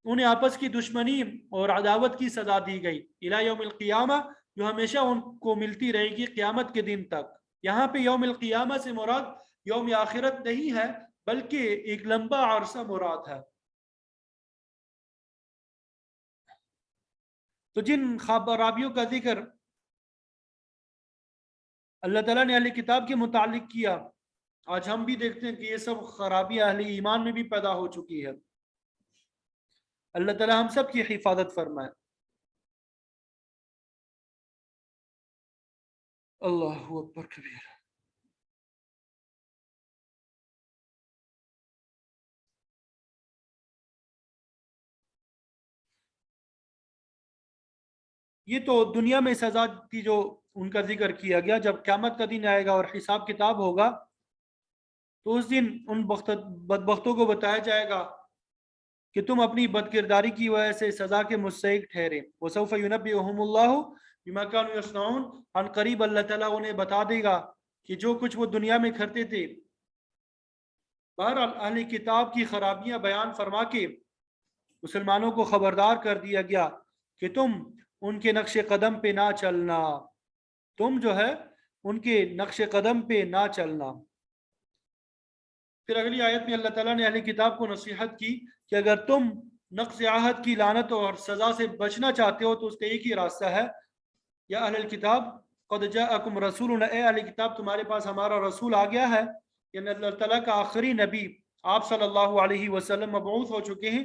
انہیں آپس کی دشمنی اور عداوت کی سزا دی گئی الی یوم القیامہ، جو ہمیشہ ان کو ملتی رہے گی قیامت کے دن تک. یہاں پہ یوم القیامہ سے مراد یوم آخرت نہیں ہے بلکہ ایک لمبا عرصہ مراد ہے. تو جن خرابیوں کا ذکر اللہ تعالیٰ نے اہل کتاب کے متعلق کیا، آج ہم بھی دیکھتے ہیں کہ یہ سب خرابیاں اہل ایمان میں بھی پیدا ہو چکی ہے. اللہ تعالیٰ ہم سب کی حفاظت فرمائے. اللہ اکبر کبیر. یہ تو دنیا میں سزا کی جو ان کا ذکر کیا گیا. جب قیامت کا دن آئے گا اور حساب کتاب ہوگا تو اس دن ان بدبختوں کو بتایا جائے گا کہ تم اپنی بد کرداری کی وجہ سے سزا کے مستحق ٹھہرے. وسوف ینبئہم اللہ بما کانوا یصنعون، ان قریب اللہ تعالیٰ انہیں بتا دے گا کہ جو کچھ وہ دنیا میں کرتے تھے. بہرحال اہل کتاب کی خرابیاں بیان فرما کے مسلمانوں کو خبردار کر دیا گیا کہ تم ان کے نقش قدم پہ نہ چلنا، تم جو ہے ان کے نقش قدم پہ نہ چلنا. پھر اگلی آیت میں اللہ تعالیٰ نے اہل کتاب کو نصیحت کی کہ اگر تم نقض عہد کی لعنت اور سزا سے بچنا چاہتے ہو تو اس کا ایک ہی راستہ ہے، یا اہل الکتاب قد جاءکم رسولنا، اے اہل کتاب تمہارے پاس ہمارا رسول آ گیا ہے، یعنی اللہ تعالیٰ کا آخری نبی آپ صلی اللہ علیہ وسلم مبعوث ہو چکے ہیں.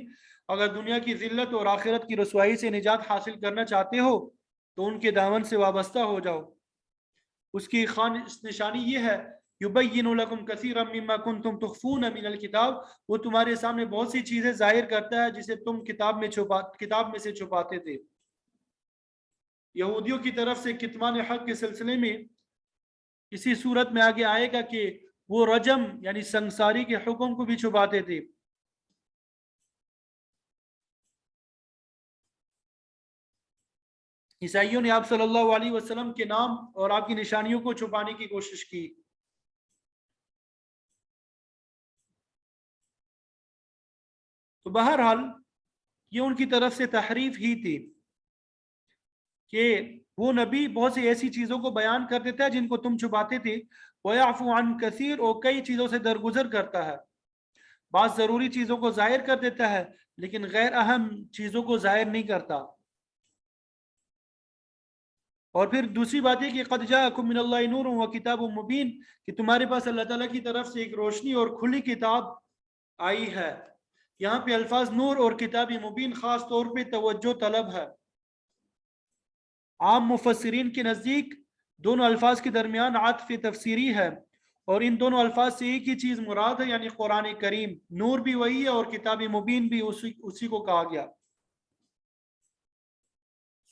اگر دنیا کی ذلت اور آخرت کی رسوائی سے نجات حاصل کرنا چاہتے ہو تو ان کے دامن سے وابستہ ہو جاؤ. اس کی نشانی یہ ہے یبین لکم کثیرا مما کنتم تخفون من الکتاب، وہ تمہارے سامنے بہت سی چیزیں ظاہر کرتا ہے جسے تم کتاب میں سے چھپاتے تھے. یہودیوں کی طرف سے کتمان حق کے سلسلے میں اسی صورت میں آگے آئے گا کہ وہ رجم یعنی سنگساری کے حکم کو بھی چھپاتے تھے. عیسائیوں نے آپ صلی اللہ علیہ وسلم کے نام اور آپ کی نشانیوں کو چھپانے کی کوشش کی. تو بہرحال یہ ان کی طرف سے تحریف ہی تھی کہ وہ نبی بہت سی ایسی چیزوں کو بیان کر دیتا ہے جن کو تم چھپاتے تھے. وَيَعْفُو عَنْ كَثِيرٍ، اور کئی چیزوں سے درگزر کرتا ہے. بعض ضروری چیزوں کو ظاہر کر دیتا ہے لیکن غیر اہم چیزوں کو ظاہر نہیں کرتا. اور پھر دوسری بات ہے کہ قد جاءکم من اللہ نور و کتاب مبین، کہ تمہارے پاس اللہ تعالیٰ کی طرف سے ایک روشنی اور کھلی کتاب آئی ہے. یہاں پہ الفاظ نور اور کتاب مبین خاص طور پہ توجہ طلب ہے. عام مفسرین کے نزدیک دونوں الفاظ کے درمیان عطف تفسیری ہے اور ان دونوں الفاظ سے ایک ہی چیز مراد ہے، یعنی قرآن کریم. نور بھی وہی ہے اور کتاب مبین بھی اسی کو کہا گیا.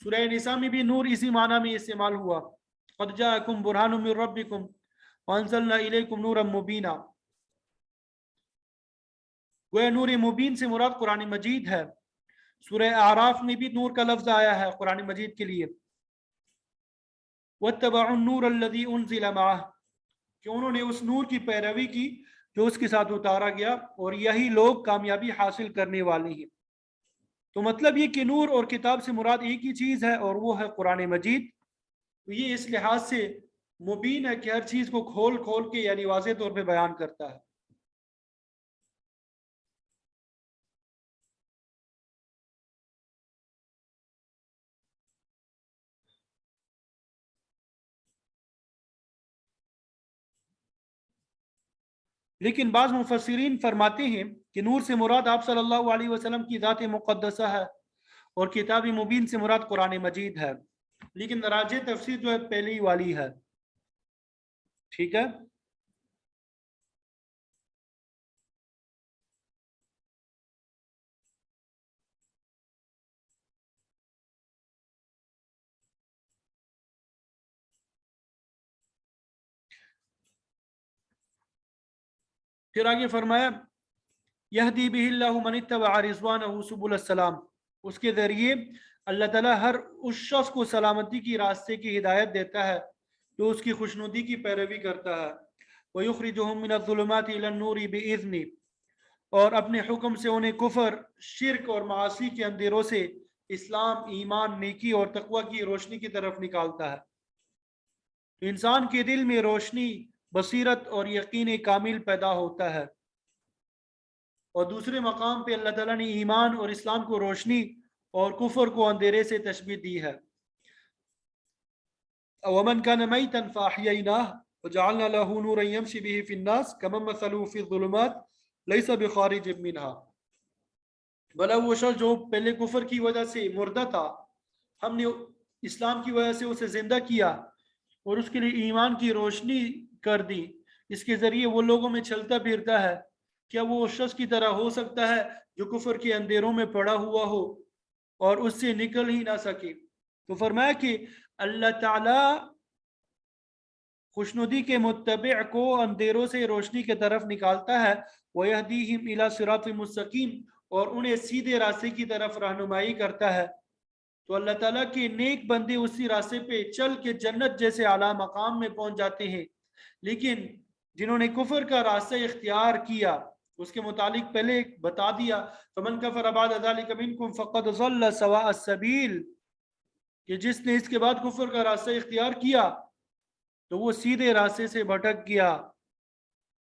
سورہ نساء میں بھی نور اسی معنی میں استعمال ہوا، قد جاءکم برہان من ربکم وانزلنا الیکم نورا مبینا. وہ نور مبین سے مراد قرآن مجید ہے. سورہ اعراف میں بھی نور کا لفظ آیا ہے قرآن مجید کے لیے. واتبعوا النور الذی انزل معہ، کہ انہوں نے اس نور کی پیروی کی جو اس کے ساتھ اتارا گیا، اور یہی لوگ کامیابی حاصل کرنے والے ہیں. تو مطلب یہ کہ نور اور کتاب سے مراد ایک ہی چیز ہے اور وہ ہے قرآن مجید. تو یہ اس لحاظ سے مبین ہے کہ ہر چیز کو کھول کھول کے یعنی واضح طور پہ بیان کرتا ہے. لیکن بعض مفسرین فرماتے ہیں کہ نور سے مراد آپ صلی اللہ علیہ وسلم کی ذات مقدسہ ہے اور کتاب مبین سے مراد قرآن مجید ہے. لیکن راجح تفسیر جو ہے پہلی والی ہے. ٹھیک ہے. پھر آگے فرمایا یہدی بہ اللہ من اتبع رضوانہ سبل السلام، اس کے ذریعے اللہ تعالیٰ ہر اس شخص کو سلامتی کی راستے کی ہدایت دیتا ہے جو اس کی خوشنودی کی پیروی کرتا ہے. وَيُخْرِجُهُم مِّنَ الظُّلُمَاتِ إِلَى النُّورِ بِإِذْنِهِ، اور اپنے حکم سے انہیں کفر، شرک اور معاصی کے اندھیروں سے اسلام، ایمان، نیکی اور تقوی کی روشنی کی طرف نکالتا ہے. انسان کے دل میں روشنی، بصیرت اور یقین کامل پیدا ہوتا ہے. اور دوسرے مقام پہ اللہ تعالیٰ نے ایمان اور اسلام کو روشنی اور کفر کو اندھیرے سے تشبیہ دی ہے. وَمَنْ كَانَ مَيْتًا فَأَحْيَيْنَاهُ وَجَعَلْنَا لَهُ نُورًا يَمْشِي بِهِ فِي النَّاسِ كَمَنْ مَثَلُهُ فِي الظُّلُمَاتِ لَيْسَ بِخَارِجٍ مِّنْهَا. بھلا وہ شخص جو پہلے کفر کی وجہ سے مردہ تھا، ہم نے اسلام کی وجہ سے اسے زندہ کیا اور اس کے لیے ایمان کی روشنی کر دی. اس کے ذریعے وہ لوگوں میں چلتا پھرتا ہے. کیا وہ اس شخص کی طرح ہو سکتا ہے جو کفر کے اندھیروں میں پڑا ہوا ہو اور اس سے نکل ہی نہ سکے؟ تو فرمایا کہ اللہ تعالیٰ خوشنودی کے متبع کو اندھیروں سے روشنی کی طرف نکالتا ہے. وَيَهْدِيهِمْ إِلَى صِرَاطٍ مُسْتَقِيمٍ، اور انہیں سیدھے راستے کی طرف رہنمائی کرتا ہے. تو اللہ تعالیٰ کے نیک بندے اسی راستے پہ چل کے جنت جیسے اعلیٰ مقام میں پہنچ جاتے ہیں. لیکن جنہوں نے کفر کا راستہ اختیار کیا، اس کے متعلق پہلے بتا دیا فَمَنْ كَفَرَ بَعْدَ ذَلِكَ مِنْكُمْ فَقَدْ ضَلَّ سَوَاءَ السَّبِيلِ، کہ جس نے اس کے بعد کفر کا راستہ اختیار کیا تو وہ سیدھے راستے سے بھٹک گیا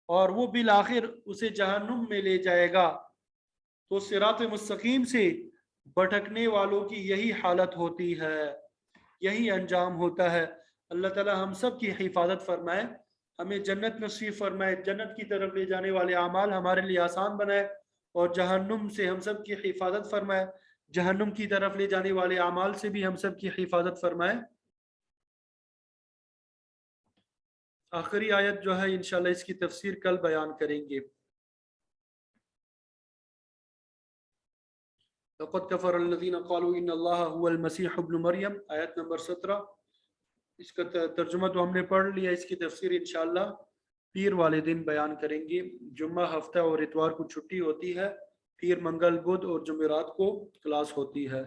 اور وہ بالآخر اسے جہنم میں لے جائے گا. تو صراط مستقیم سے بھٹکنے والوں کی یہی حالت ہوتی ہے، یہی انجام ہوتا ہے. اللہ تعالی ہم سب کی حفاظت فرمائے، ہمیں جنت نصیب فرمائے، جنت کی طرف لے جانے والے اعمال ہمارے لیے آسان بنائے اور جہنم سے ہم سب کی حفاظت فرمائے، جہنم کی طرف لے جانے والے اعمال سے بھی ہم سب کی حفاظت فرمائے. آخری آیت جو ہے انشاءاللہ اس کی تفسیر کل بیان کریں گے. لقد كفر الذين قالوا ان الله هو المسيح ابن مریم، آیت نمبر 17. اس کا ترجمہ تو ہم نے پڑھ لیا، اس کی تفسیر انشاءاللہ پیر والے دن بیان کریں گے. جمعہ، ہفتہ اور اتوار کو چھٹی ہوتی ہے، پیر، منگل، بدھ اور جمعرات کو کلاس ہوتی ہے.